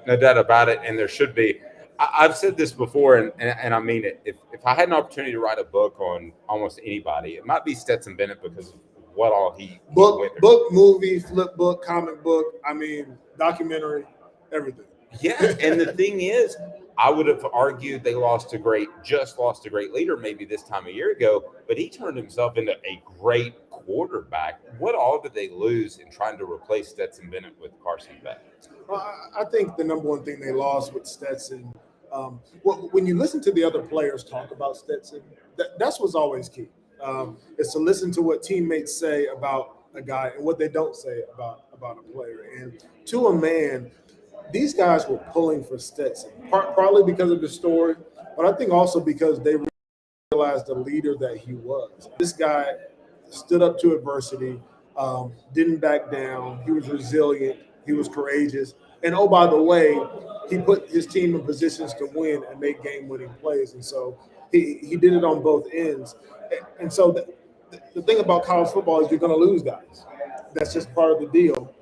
No doubt about it, and there should be. I've said this before, and I mean it. If I had an opportunity to write a book on almost anybody, it might be Stetson Bennett because of what all he book, movie, flip book, comic book. I mean, documentary, everything. Yeah, and the thing is, I would have argued they lost a great leader maybe this time a year ago, but he turned himself into a great quarterback. What all did they lose in trying to replace Stetson Bennett with Carson Beck? Well, I think the number one thing they lost with Stetson, well, when you listen to the other players talk about Stetson, that's what's always key, is to listen to what teammates say about a guy and what they don't say about a player. And to a man, these guys were pulling for Stetson, partly because of the story, but I think also because they realized the leader that he was. This guy stood up to adversity, didn't back down. He was resilient. He was courageous. And oh, by the way, he put his team in positions to win and make game-winning plays. And so he did it on both ends. And so the thing about college football is you're going to lose guys. That's just part of the deal.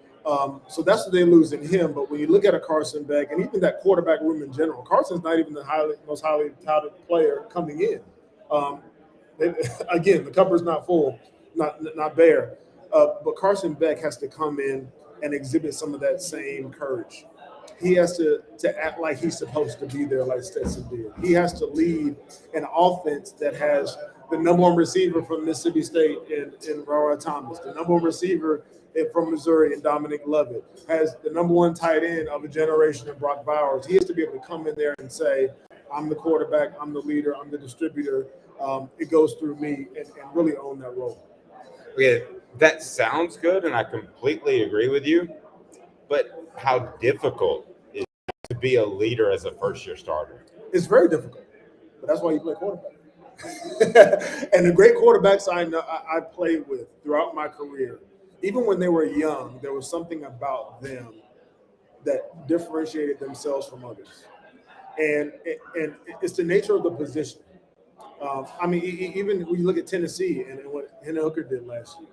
So that's what they lose in him. But when you look at a Carson Beck and even that quarterback room in general, Carson's not even the most highly touted player coming in. Again, the cupboard's not full, not bare. But Carson Beck has to come in and exhibit some of that same courage. He has to act like he's supposed to be there, like Stetson did. He has to lead an offense that has the number one receiver from Mississippi State in Roy Thomas, the number one receiver from Missouri in Dominic Lovett, has the number one tight end of a generation in Brock Bowers. He has to be able to come in there and say, I'm the quarterback, I'm the leader, I'm the distributor. It goes through me and really own that role. Yeah, that sounds good, and I completely agree with you. But how difficult is it to be a leader as a first-year starter? It's very difficult, but that's why you play quarterback. And the great quarterbacks I played with throughout my career, even when they were young, there was something about them that differentiated themselves from others. And it's the nature of the position. I mean, even when you look at Tennessee and what Hendon Hooker did last year,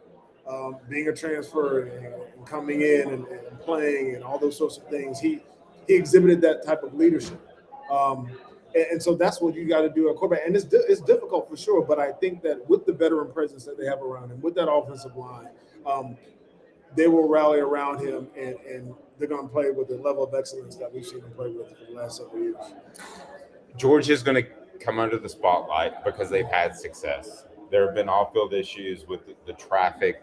being a transfer and coming in and playing and all those sorts of things, he exhibited that type of leadership. And so that's what you got to do at quarterback. And it's difficult for sure, but I think that with the veteran presence that they have around him, with that offensive line, they will rally around him and they're going to play with the level of excellence that we've seen them play with for the last several years. Georgia's going to come under the spotlight because they've had success. There have been off-field issues with the traffic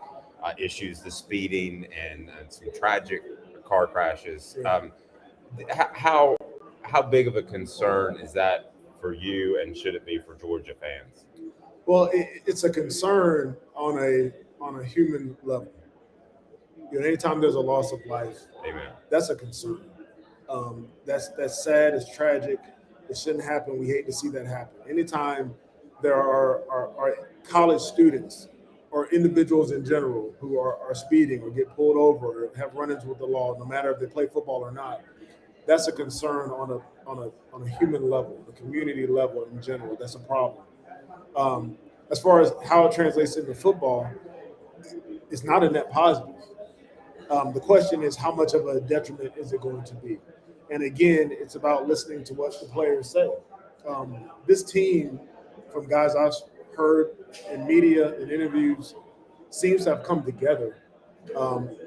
issues, the speeding, and some tragic car crashes. How big of a concern is that for you, and should it be for Georgia fans? Well, it's a concern on a human level. You know, anytime there's a loss of life, Amen. That's a concern. That's sad. It's tragic. It shouldn't happen. We hate to see that happen. Anytime there are college students or individuals in general who are speeding or get pulled over or have run-ins with the law, no matter if they play football or not, that's a concern on a human level, a community level in general. That's a problem. As far as how it translates into football, it's not a net positive. The question is, how much of a detriment is it going to be? And again, it's about listening to what the players say. This team, from guys I've heard in media and interviews, seems to have come together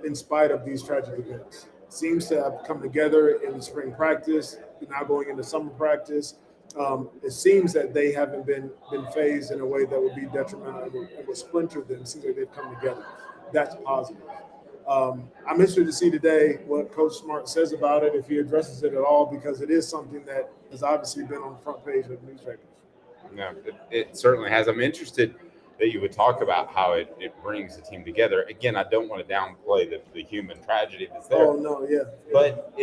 in spite of these tragic events. Seems to have come together in spring practice, now going into summer practice. It seems that they haven't been phased in a way that would be detrimental and would splinter them. It seems like they've come together. That's positive. I'm interested to see today what Coach Smart says about it, if he addresses it at all, because it is something that has obviously been on the front page of newspapers. No, it certainly has. I'm interested that you would talk about how it brings the team together. Again, I don't want to downplay the human tragedy that's there. Oh, no, yeah. But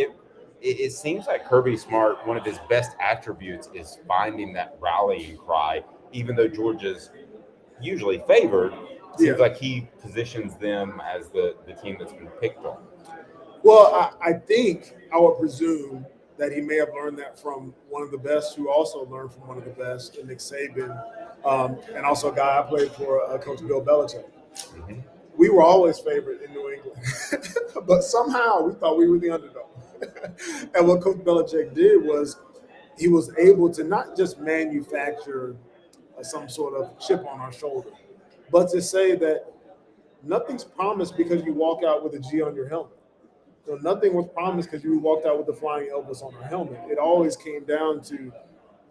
it seems like Kirby Smart, one of his best attributes is finding that rallying cry, even though Georgia's usually favored. Seems like he positions them as the team that's been picked on. Well, I think I would presume that he may have learned that from one of the best, who also learned from one of the best, Nick Saban, and also a guy I played for, Coach Bill Belichick. Mm-hmm. We were always favored in New England, but somehow we thought we were the underdog. And what Coach Belichick did was he was able to not just manufacture some sort of chip on our shoulder, but to say that nothing's promised because you walk out with a G on your helmet. So nothing was promised because you walked out with the flying Elvis on our helmet. It always came down to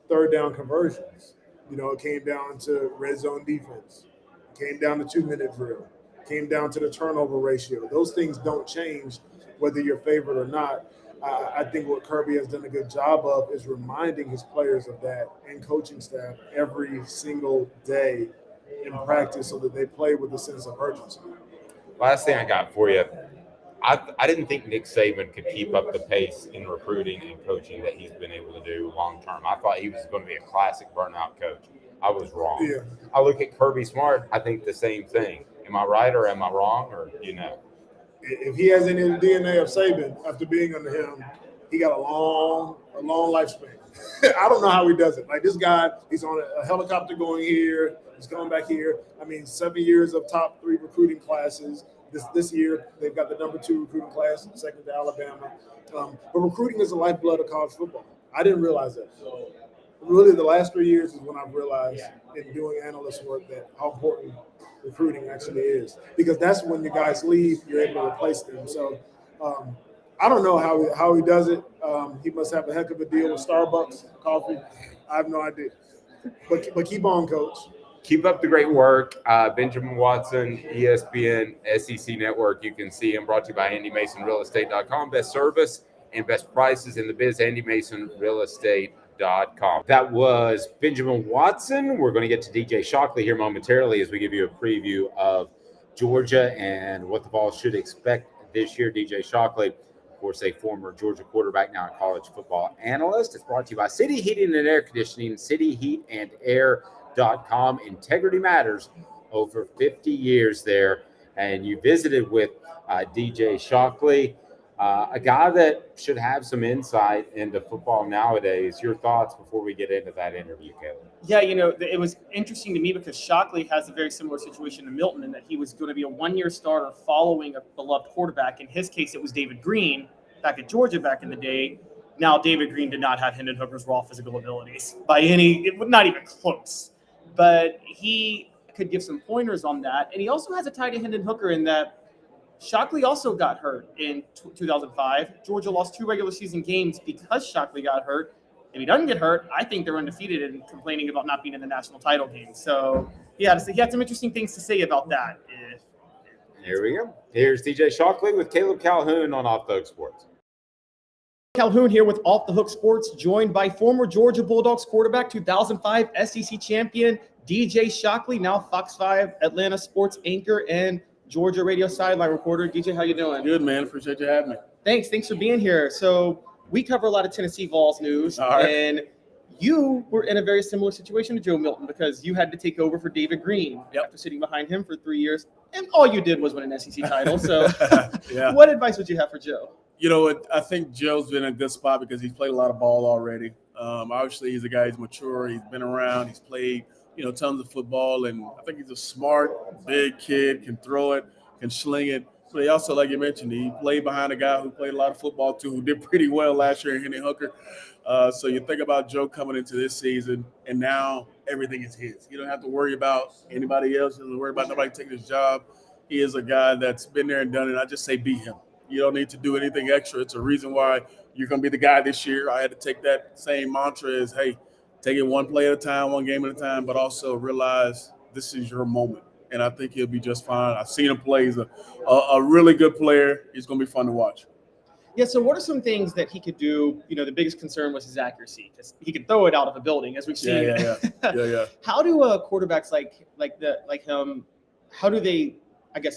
third down conversions. You know, it came down to red zone defense. It came down to 2-minute drill. came down to the turnover ratio. Those things don't change whether you're favored or not. I think what Kirby has done a good job of is reminding his players of that and coaching staff every single day in practice so that they play with a sense of urgency. Last thing I got for you. I didn't think Nick Saban could keep up the pace in recruiting and coaching that he's been able to do long term. I thought he was going to be a classic burnout coach. I was wrong. Yeah. I look at Kirby Smart, I think the same thing. Am I right or am I wrong, or If he has any of the DNA of Saban after being under him, he got a long lifespan. I don't know how he does it. Like this guy, he's on a helicopter going here, he's going back here. 7 years of top 3 recruiting classes. This year, they've got the number 2 recruiting class, second to Alabama. But recruiting is the lifeblood of college football. I didn't realize that. Really, the last 3 years is when I've realized in doing analyst work that how important recruiting actually is. Because that's when the guys leave, you're able to replace them. So I don't know how he does it. He must have a heck of a deal with Starbucks coffee. I have no idea. But keep on, Coach. Keep up the great work. Benjamin Watson, ESPN, SEC Network. You can see him, brought to you by AndyMasonRealEstate.com. Best service and best prices in the biz, AndyMasonRealEstate.com. That was Benjamin Watson. We're going to get to DJ Shockley here momentarily as we give you a preview of Georgia and what the Vols should expect this year. DJ Shockley, of course, a former Georgia quarterback, now a college football analyst. It's brought to you by City Heating and Air Conditioning, cityheatandair.com. Integrity matters. Over 50 years there. And you visited with DJ Shockley, a guy that should have some insight into football nowadays. Your thoughts before we get into that interview, Caleb? Yeah, it was interesting to me because Shockley has a very similar situation to Milton in that he was going to be a one-year starter following a beloved quarterback. In his case, it was David Green back at Georgia back in the day. Now, David Green did not have Hendon Hooker's raw physical abilities not even close. But he could give some pointers on that. And he also has a tie to Hendon Hooker in that Shockley also got hurt in 2005. Georgia lost 2 regular season games because Shockley got hurt. If he doesn't get hurt, I think they're undefeated and complaining about not being in the national title game. So he had some interesting things to say about that. Here we go. Here's DJ Shockley with Caleb Calhoun on Off the Hook Sports. Calhoun here with Off the Hook Sports, joined by former Georgia Bulldogs quarterback, 2005 SEC champion DJ Shockley, now Fox 5 Atlanta sports anchor and Georgia radio sideline reporter. DJ, how you doing? Good, man. Appreciate you having me. Thanks for being here. So we cover a lot of Tennessee Vols news, and you were in a very similar situation to Joe Milton because you had to take over for David Green after sitting behind him for 3 years, and all you did was win an SEC title. So what advice would you have for Joe? You know what? I think Joe's been in a good spot because he's played a lot of ball already. Obviously, he's a guy who's mature. He's been around. He's played, tons of football. And I think he's a smart, big kid, can throw it, can sling it. But he also, like you mentioned, he played behind a guy who played a lot of football, too, who did pretty well last year, Hendon Hooker. So you think about Joe coming into this season, and now everything is his. You don't have to worry about anybody else. You don't have to worry about nobody taking his job. He is a guy that's been there and done it. I just say be him. You don't need to do anything extra. It's a reason why you're going to be the guy this year. I had to take that same mantra as, hey, take it one play at a time, one game at a time, but also realize this is your moment. And I think he'll be just fine. I've seen him play. He's a really good player. He's going to be fun to watch. Yeah, so what are some things that he could do? The biggest concern was his accuracy. He could throw it out of a building, as we've seen. Yeah. How do quarterbacks like him, how do they,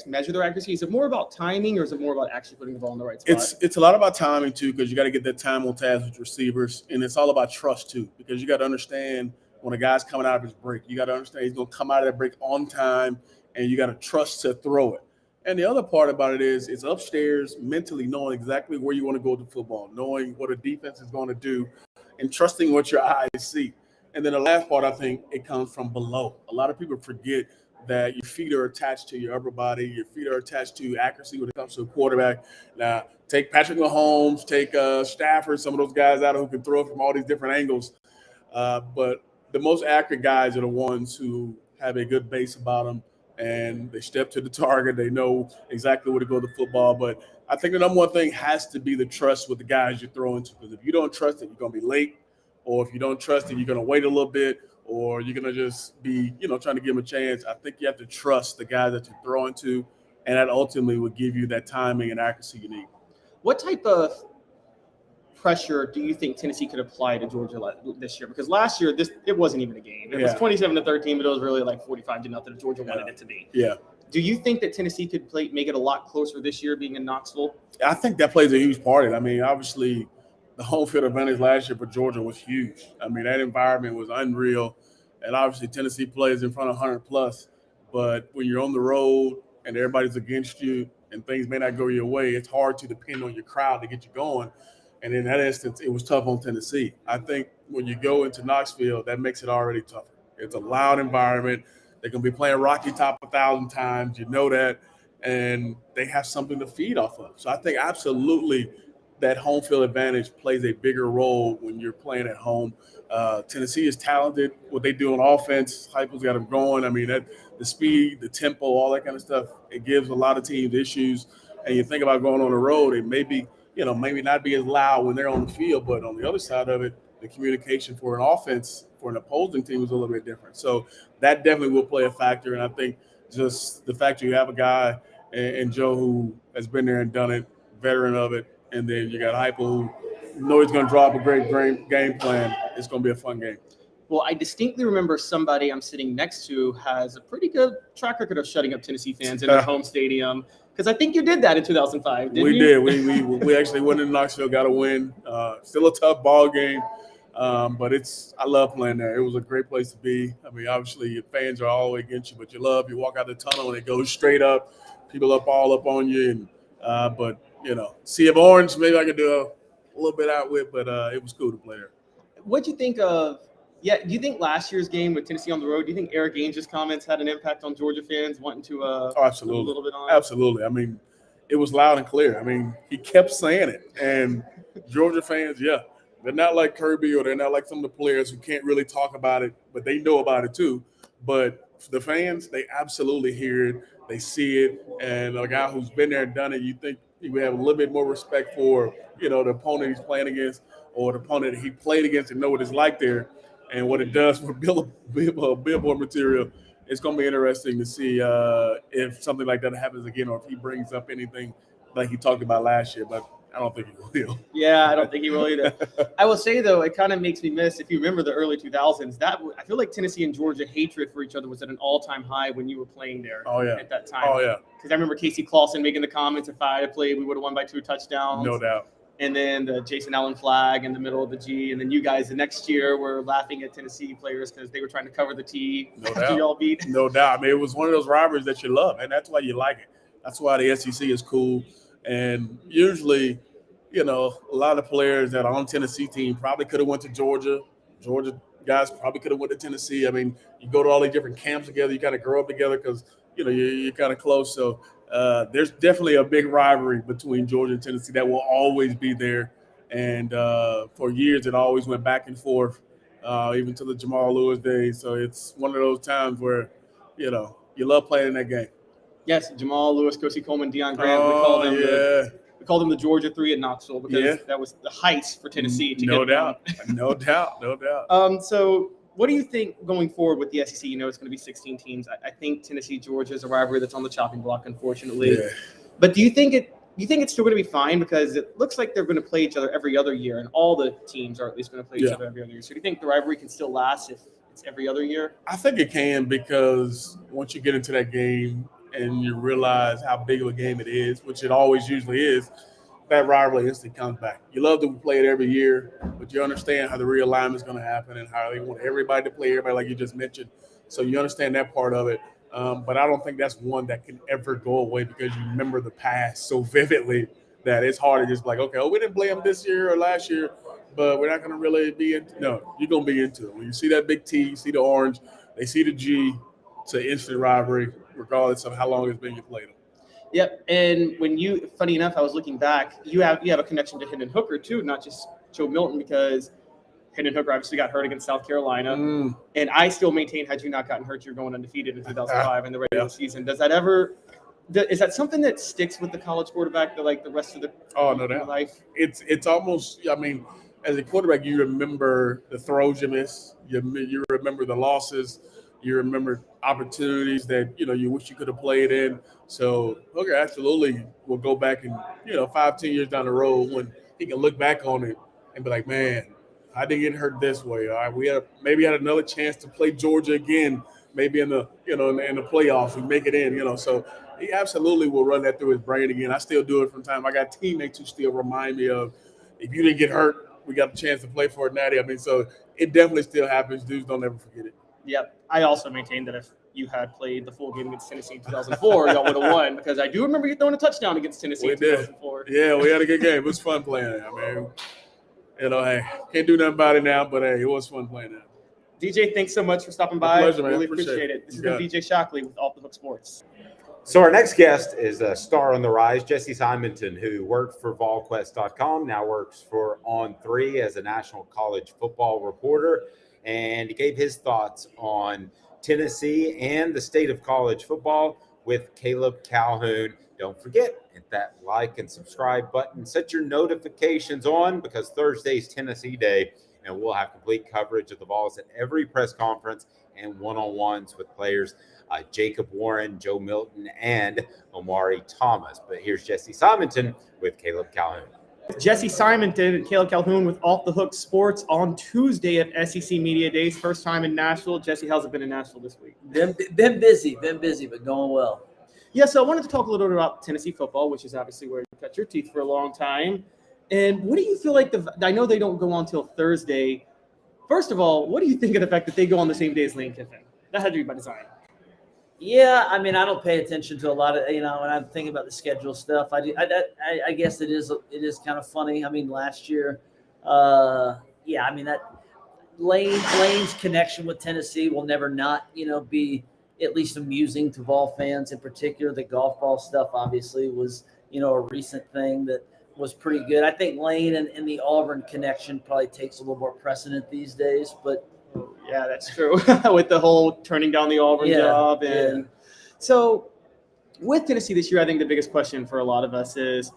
measure their accuracy? Is it more about timing or is it more about actually putting the ball in the right spot? It's a lot about timing, too, because you got to get that time on task with receivers. And it's all about trust, too, because you got to understand when a guy's coming out of his break, you got to understand he's going to come out of that break on time, and you got to trust to throw it. And the other part about it is it's upstairs mentally knowing exactly where you want to go with the football, knowing what a defense is going to do, and trusting what your eyes see. And then the last part, I think, it comes from below. A lot of people forget that your feet are attached to your upper body. Your feet are attached to accuracy when it comes to a quarterback. Now, take Patrick Mahomes, take Stafford, some of those guys out who can throw it from all these different angles. But the most accurate guys are the ones who have a good base about them, and they step to the target. They know exactly where to go to football. But I think the number one thing has to be the trust with the guys you're throwing to, because if you don't trust it, you're going to be late. Or if you don't trust it, you're going to wait a little bit. Or you're going to just be, trying to give them a chance. I think you have to trust the guys that you're throwing to and that ultimately will give you that timing and accuracy you need. What type of pressure do you think Tennessee could apply to Georgia this year? Because last year, it wasn't even a game. It was 27-13, but it was really like 45-0 if Georgia wanted it to be. Yeah. Do you think that Tennessee could make it a lot closer this year, being in Knoxville? I think that plays a huge part in it. I mean, obviously, the home field advantage last year for Georgia was huge. I mean, that environment was unreal. And obviously, Tennessee plays in front of 100+. But when you're on the road and everybody's against you and things may not go your way, it's hard to depend on your crowd to get you going. And in that instance, it was tough on Tennessee. I think when you go into Knoxville, that makes it already tougher. It's a loud environment. They're going to be playing Rocky Top 1,000 times. You know that. And they have something to feed off of. So I think absolutely that home field advantage plays a bigger role when you're playing at home. Tennessee is talented. What they do on offense, Heupel's got them going. I mean, the speed, the tempo, all that kind of stuff, it gives a lot of teams issues. And you think about going on the road, it maybe not be as loud when they're on the field, but on the other side of it, the communication for an offense, for an opposing team is a little bit different. So that definitely will play a factor. And I think just the fact you have a guy and Joe who has been there and done it, veteran of it, and then you got Heupel who know he's going to draw up a great game plan. It's going to be a fun game. Well, I distinctly remember somebody I'm sitting next to has a pretty good track record of shutting up Tennessee fans in their home stadium. Because I think you did that in 2005, didn't you? We did. We actually went in Knoxville, got a win. Still a tough ball game, but I love playing there. It was a great place to be. I mean, obviously your fans are all the way against you, but you walk out the tunnel and it goes straight up. People all up on you, and but Sea of Orange, maybe I could do a little bit out with, but it was cool to play there. What'd you think of? Yeah, do you think last year's game with Tennessee on the road, do you think Eric Ainge's comments had an impact on Georgia fans wanting to absolutely. a little bit on? Absolutely. I mean, it was loud and clear. I mean, he kept saying it. And Georgia fans, they're not like Kirby or they're not like some of the players who can't really talk about it, but they know about it too. But the fans, they absolutely hear it. They see it. And a guy who's been there and done it, you think he would have a little bit more respect for, the opponent he's playing against or the opponent he played against and know what it's like there. And what it does for billboard material, it's going to be interesting to see if something like that happens again or if he brings up anything like he talked about last year. But I don't think he will. Yeah, I don't think he will either. I will say, though, it kind of makes me miss, if you remember the early 2000s, I feel like Tennessee and Georgia hatred for each other was at an all-time high when you were playing there at that time. Oh, yeah. Because I remember Casey Clausen making the comments, if I had played, we would have won by 2 touchdowns. No doubt. And then the Jason Allen flag in the middle of the G. And then you guys the next year were laughing at Tennessee players because they were trying to cover the T. No doubt. Y'all beat. No doubt. I mean, it was one of those rivalries that you love, and that's why you like it. That's why the SEC is cool. And usually, a lot of players that are on Tennessee team probably could have went to Georgia. Georgia guys probably could have went to Tennessee. I mean, you go to all these different camps together. You kind of grow up together because, you're kind of close. So there's definitely a big rivalry between Georgia and Tennessee that will always be there. And for years, it always went back and forth, even to the Jamal Lewis days. So it's one of those times where, you love playing in that game. Yes, Jamal Lewis, Kosi Coleman, Deion Grant. We called them the Georgia 3 at Knoxville because that was the heights for Tennessee to no get doubt. No doubt. So what do you think going forward with the SEC? It's going to be 16 teams. I think Tennessee-Georgia is a rivalry that's on the chopping block, unfortunately. Yeah. But do you think it's still going to be fine? Because it looks like they're going to play each other every other year, and all the teams are at least going to play each other every other year. So do you think the rivalry can still last if it's every other year? I think it can, because once you get into that game and you realize how big of a game it is, which it always usually is, that rivalry instantly comes back. You love to play it every year, but you understand how the realignment is going to happen and how they want everybody to play everybody, like you just mentioned. So you understand that part of it. But I don't think that's one that can ever go away, because you remember the past so vividly that it's hard to just like, okay, we didn't play them this year or last year, but we're not going to really be into. No, you're going to be into it. When you see that big T, you see the orange, they see the G, it's an instant rivalry, regardless of how long it's been you played them. Yep, and funny enough, I was looking back. You have a connection to Hendon Hooker too, not just Joe Milton, because Hendon Hooker obviously got hurt against South Carolina, and I still maintain, had you not gotten hurt, you're going undefeated in 2005 in the regular season. Is that something that sticks with the college quarterback the rest of the life? It's almost. I mean, as a quarterback, you remember the throws you miss, you remember the losses, You remember opportunities that, you wish you could have played in. So Hooker absolutely will go back and, 5-10 years down the road when he can look back on it and be like, man, I didn't get hurt this way. All right, we maybe had another chance to play Georgia again, maybe in the, in the playoffs and make it in, so he absolutely will run that through his brain again. I still do it from time. I got teammates who still remind me of, if you didn't get hurt, we got a chance to play for it, Natty. I mean, so it definitely still happens. Dudes don't ever forget it. Yep. I also maintain that if you had played the full game against Tennessee in 2004, y'all would have won, because I do remember you throwing a touchdown against Tennessee in 2004. Yeah, we had a good game. It was fun playing it. I mean, hey, can't do nothing about it now, but hey, it was fun playing it. DJ, thanks so much for stopping by. Pleasure, man. Really appreciate it. This has been DJ Shockley with Off the Hook Sports. So our next guest is a star on the rise, Jesse Simonton, who worked for VolQuest.com, now works for On3 as a national college football reporter, and he gave his thoughts on Tennessee and the state of college football with Caleb Calhoun. Don't forget, hit that like and subscribe button. Set your notifications on, because Thursday's Tennessee Day, and we'll have complete coverage of the Vols at every press conference and one-on-ones with players Jacob Warren, Joe Milton, and Omari Thomas. But here's Jesse Simonton with Caleb Calhoun. Jesse Simonton and Caleb Calhoun with Off the Hook Sports on Tuesday at SEC Media Days. First time in Nashville. Jesse, how's it been in Nashville this week? Been busy, but going well. Yeah, so I wanted to talk a little bit about Tennessee football, which is obviously where you cut your teeth for a long time. And what do you feel like I know they don't go on until Thursday. First of all, what do you think of the fact that they go on the same day as Lane Kiffin? That had to be by design. Yeah, I mean, I don't pay attention to a lot of, when I'm thinking about the schedule stuff. I guess it is kind of funny. I mean, last year, that Lane's connection with Tennessee will never not, be at least amusing to Vol fans in particular. The golf ball stuff obviously was, a recent thing that was pretty good. I think Lane and the Auburn connection probably takes a little more precedent these days, but yeah, that's true. With the whole turning down the Auburn job. So with Tennessee this year, I think the biggest question for a lot of us is,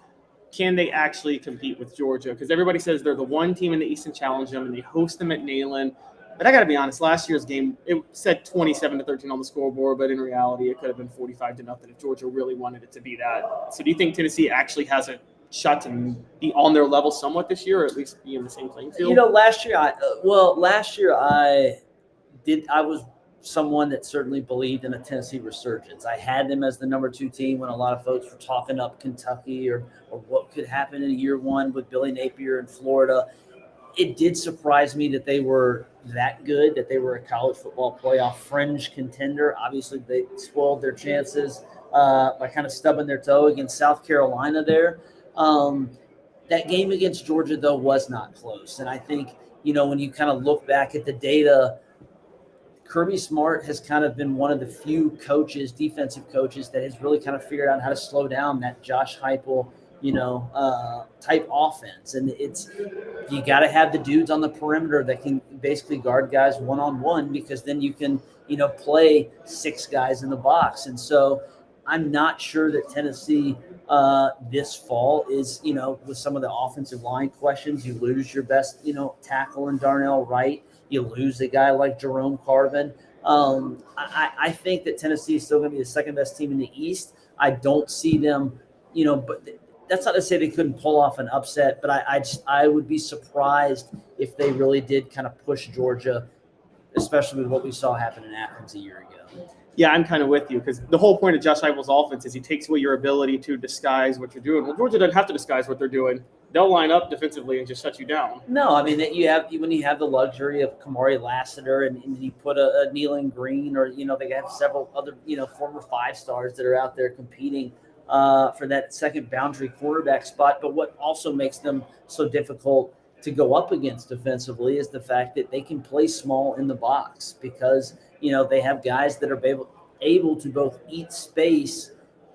can they actually compete with Georgia? Because everybody says they're the one team in the East and challenge them, and they host them at Neyland. But I got to be honest, last year's game, it said 27-13 on the scoreboard, but in reality, it could have been 45-0 if Georgia really wanted it to be that. So do you think Tennessee actually has a shot to be on their level somewhat this year, or at least be in the same playing field? Last year I was someone that certainly believed in a Tennessee resurgence. I had them as the number 2 team when a lot of folks were talking up Kentucky or what could happen in year one with Billy Napier in Florida. It did surprise me that they were that good, that they were a college football playoff fringe contender. Obviously, they spoiled their chances by kind of stubbing their toe against South Carolina there. That game against Georgia, though, was not close. And I think, when you kind of look back at the data, Kirby Smart has kind of been one of the few coaches, defensive coaches, that has really kind of figured out how to slow down that Josh Heupel, type offense. And you got to have the dudes on the perimeter that can basically guard guys one-on-one, because then you can, play 6 guys in the box. And so I'm not sure that Tennessee this fall is, with some of the offensive line questions, you lose your best, tackle in Darnell Wright. You lose a guy like Jerome Carvin. I think that Tennessee is still going to be the second best team in the East. I don't see them, but that's not to say they couldn't pull off an upset, but I would be surprised if they really did kind of push Georgia, especially with what we saw happen in Athens a year ago. Yeah, I'm kind of with you, because the whole point of Josh Heupel's offense is he takes away your ability to disguise what you're doing. Well, Georgia doesn't have to disguise what they're doing. They'll line up defensively and just shut you down. No, I mean, when you have the luxury of Kamari Lassiter and you put a Nealon Green, or, they have several other, former 5-stars that are out there competing for that second boundary quarterback spot. But what also makes them so difficult to go up against defensively is the fact that they can play small in the box, because, they have guys that are able to both eat space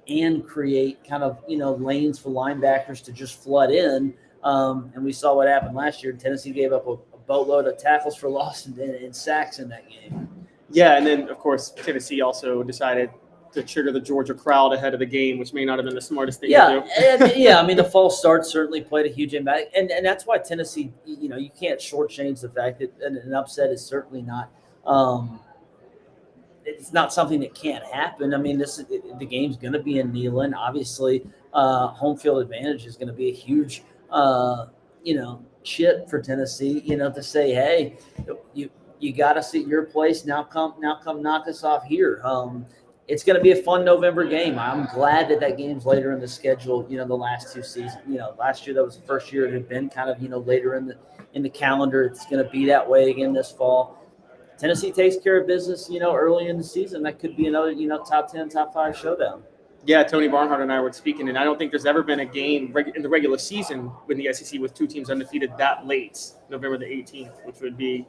and create kind of, lanes for linebackers to just flood in. And we saw what happened last year. Tennessee gave up a boatload of tackles for loss and sacks in that game. Yeah, and then, of course, Tennessee also decided to trigger the Georgia crowd ahead of the game, which may not have been the smartest thing to do. I mean, the false start certainly played a huge impact. And that's why Tennessee, you can't shortchange the fact that an upset is certainly not it's not something that can't happen. I mean, the game's going to be in Neyland. Obviously, home field advantage is going to be a huge, chip for Tennessee. To say, hey, you got us at your place. Now come knock us off here. It's going to be a fun November game. I'm glad that game's later in the schedule. The last two seasons. Last year that was the first year it had been kind of later in the calendar. It's going to be that way again this fall. Tennessee takes care of business, early in the season. That could be another, top 10, top 5 showdown. Yeah, Tony Barnhart and I were speaking, and I don't think there's ever been a game in the regular season in the SEC with two teams undefeated that late, November the 18th, which would be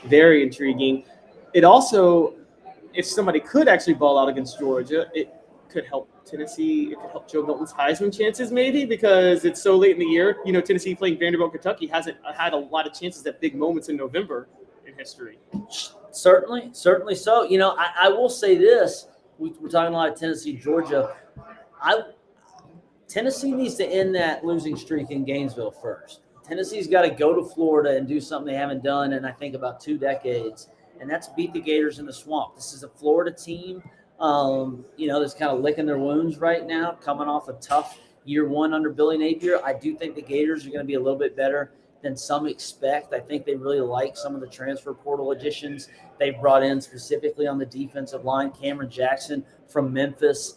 very intriguing. It also, if somebody could actually ball out against Georgia, it could help Tennessee. It could help Joe Milton's Heisman chances maybe because it's so late in the year. Tennessee playing Vanderbilt, Kentucky hasn't had a lot of chances at big moments in November in history. Certainly so. I will say this. We're talking a lot of Tennessee, Georgia. Tennessee needs to end that losing streak in Gainesville first. Tennessee's got to go to Florida and do something they haven't done in, I think, about 2 decades, and that's beat the Gators in the swamp. This is a Florida team, that's kind of licking their wounds right now, coming off a tough year one under Billy Napier. I do think the Gators are going to be a little bit better than some expect. I think they really like some of the transfer portal additions they've brought in, specifically on the defensive line. Cameron Jackson from Memphis,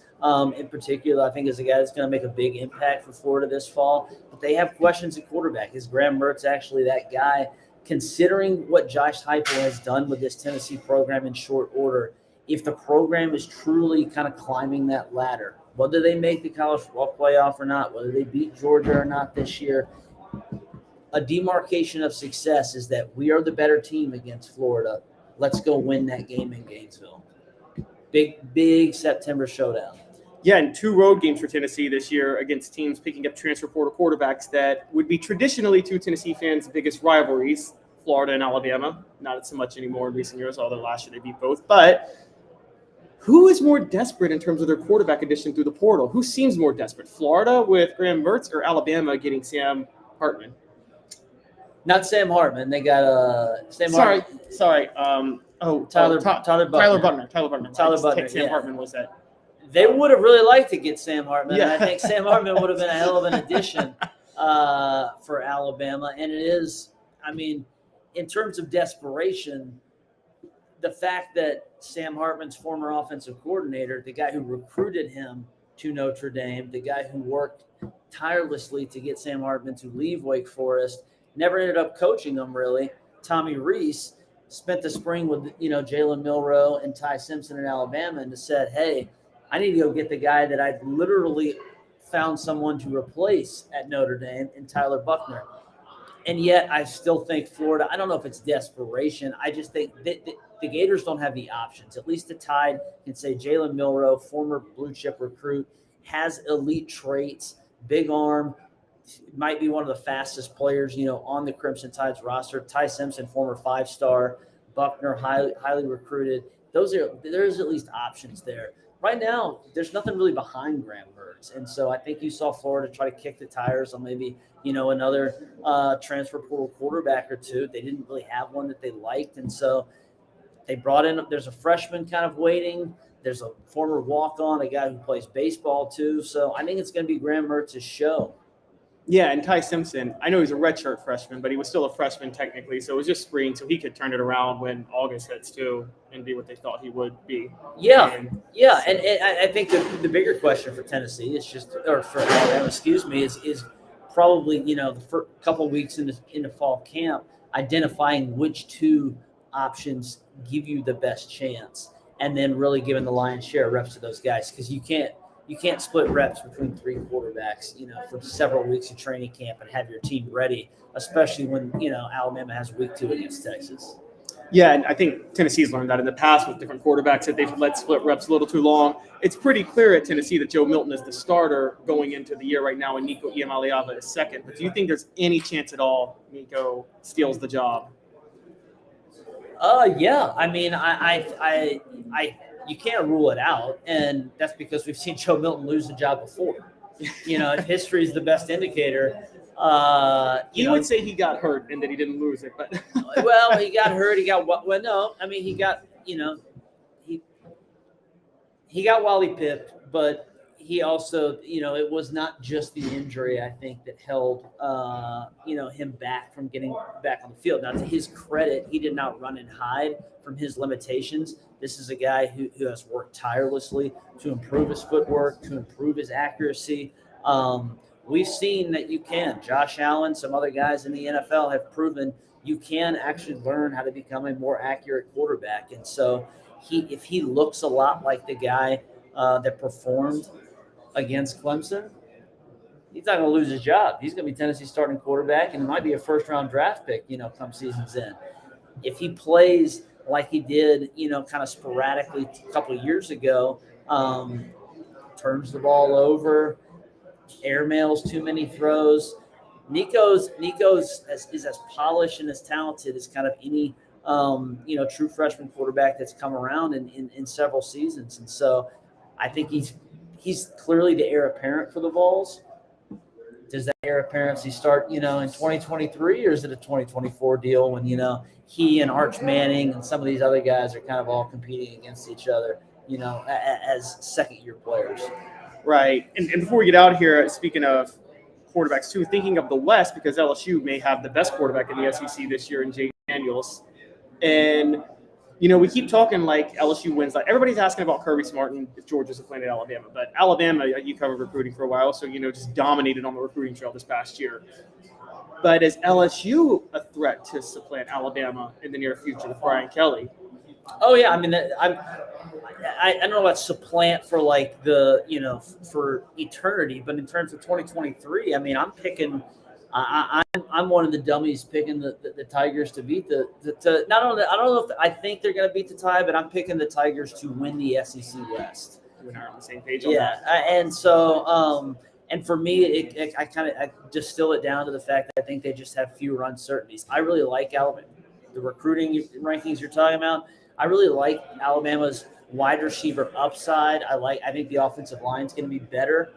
in particular, I think is a guy that's going to make a big impact for Florida this fall. But they have questions at quarterback. Is Graham Mertz actually that guy? Considering what Josh Heupel has done with this Tennessee program in short order, if the program is truly kind of climbing that ladder, whether they make the college football playoff or not, whether they beat Georgia or not this year, a demarcation of success is that we are the better team against Florida. Let's go win that game in Gainesville. Big September showdown. Yeah, and 2 road games for Tennessee this year against teams picking up transfer portal quarterbacks that would be traditionally to Tennessee fans' biggest rivalries, Florida and Alabama. Not so much anymore in recent years, although last year they beat both. But who is more desperate in terms of their quarterback addition through the portal? Who seems more desperate, Florida with Graham Mertz or Alabama getting Sam Hartman? Not Sam Hartman. They got Sorry. Tyler Buckner. Tyler Buckner. Sam Yeah. Hartman was that. They would have really liked to get Sam Hartman. Yeah. I think Sam Hartman would have been a hell of an addition for Alabama. And it is, in terms of desperation, the fact that Sam Hartman's former offensive coordinator, the guy who recruited him to Notre Dame, the guy who worked tirelessly to get Sam Hartman to leave Wake Forest, never ended up coaching him really. Tommy Rees spent the spring with, Jalen Milroe and Ty Simpson in Alabama and said, hey, I need to go get the guy that I literally found someone to replace at Notre Dame in Tyler Buckner. And yet I still think Florida, I don't know if it's desperation. I just think that the Gators don't have the options. At least the Tide can say Jalen Milroe, former blue chip recruit, has elite traits, big arm, might be one of the fastest players, on the Crimson Tide's roster. Ty Simpson, former 5-star, Buckner, highly recruited. There's at least options there. Right now, there's nothing really behind Graham Mertz. And so I think you saw Florida try to kick the tires on maybe, another transfer portal quarterback or two. They didn't really have one that they liked. And so they brought in, there's a freshman kind of waiting. There's a former walk-on, a guy who plays baseball too. So I think it's going to be Graham Mertz's show. Yeah, and Ty Simpson, I know he's a redshirt freshman, but he was still a freshman technically, so it was just spring, so he could turn it around when August hits too and be what they thought he would be. Yeah, and I think the bigger question for Tennessee is for Alabama, is probably, the first couple weeks in the fall camp, identifying which 2 options give you the best chance, and then really giving the lion's share of reps to those guys, because you can't split reps between 3 quarterbacks, for several weeks of training camp and have your team ready, especially when, Alabama has week 2 against Texas. Yeah, and I think Tennessee's learned that in the past with different quarterbacks that they've let split reps a little too long. It's pretty clear at Tennessee that Joe Milton is the starter going into the year right now, and Nico Iamaleava is second. But do you think there's any chance at all Nico steals the job? Yeah. I you can't rule it out, and that's because we've seen Joe Milton lose the job before. If history is the best indicator, you would say he got hurt and that he didn't lose it, but well, he got hurt. He got he got he got Wally pipped, but he also, it was not just the injury, I think, that held, him back from getting back on the field. Now, to his credit, he did not run and hide from his limitations. This is a guy who has worked tirelessly to improve his footwork, to improve his accuracy. We've seen that you can. Josh Allen, some other guys in the NFL have proven you can actually learn how to become a more accurate quarterback. And so if he looks a lot like the guy that performed against Clemson, he's not going to lose his job. He's going to be Tennessee's starting quarterback, and it might be a first-round draft pick, come season's end. If he plays like he did, kind of sporadically a couple of years ago, turns the ball over, airmails too many throws. Nico's is as polished and as talented as kind of any true freshman quarterback that's come around in several seasons. And so I think he's clearly the heir apparent for the Vols. Does that heir apparency start, in 2023, or is it a 2024 deal when, he and Arch Manning and some of these other guys are kind of all competing against each other, as second-year players? Right. And before we get out here, speaking of quarterbacks too, thinking of the West, because LSU may have the best quarterback in the SEC this year in Jay Daniels. And, we keep talking like LSU wins. Like everybody's asking about Kirby Smart and if Georgia's playing at Alabama. But Alabama, you covered recruiting for a while, so, just dominated on the recruiting trail this past year. But is LSU a threat to supplant Alabama in the near future with Brian Kelly? Oh, yeah. I mean, I don't know about supplant for like the, for eternity, but in terms of 2023, I mean, I'm picking, I'm one of the dummies picking the Tigers to beat not only, I don't know if I think they're going to beat the Tide, but I'm picking the Tigers to win the SEC West. We're not on the same page on that. And so, and for me, I distill it down to the fact that I think they just have fewer uncertainties. I really like Alabama, the recruiting rankings you're talking about. I really like Alabama's wide receiver upside. I think the offensive line is going to be better.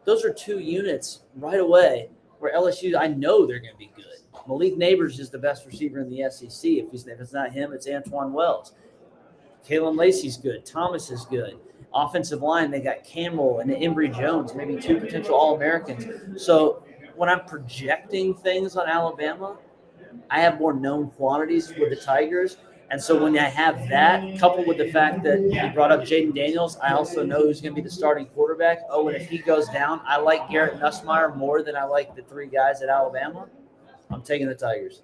Those are two units right away where LSU, I know they're going to be good. Malik Neighbors is the best receiver in the SEC. If it's not him, it's Antoine Wells. Kalen Lacey's good. Thomas is good. Offensive line, they got Campbell and Embry Jones, maybe two potential All-Americans. So when I'm projecting things on Alabama, I have more known quantities with the Tigers. And so when I have that, coupled with the fact that you brought up Jaden Daniels, I also know who's going to be the starting quarterback. Oh, and if he goes down, I like Garrett Nussmeier more than I like the three guys at Alabama. I'm taking the Tigers.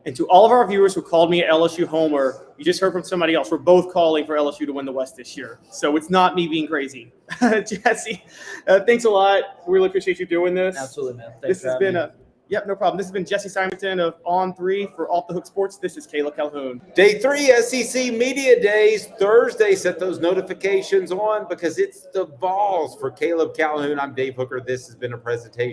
And to all of our viewers who called me LSU homer, you just heard from somebody else. We're both calling for LSU to win the West this year. So it's not me being crazy. Jesse, thanks a lot. We really appreciate you doing this. Absolutely, man. This has been no problem. This has been Jesse Simonton of On 3 for Off the Hook Sports. This is Caleb Calhoun. Day 3 SEC Media Days, Thursday. Set those notifications on because it's the Vols. For Caleb Calhoun, I'm Dave Hooker. This has been a presentation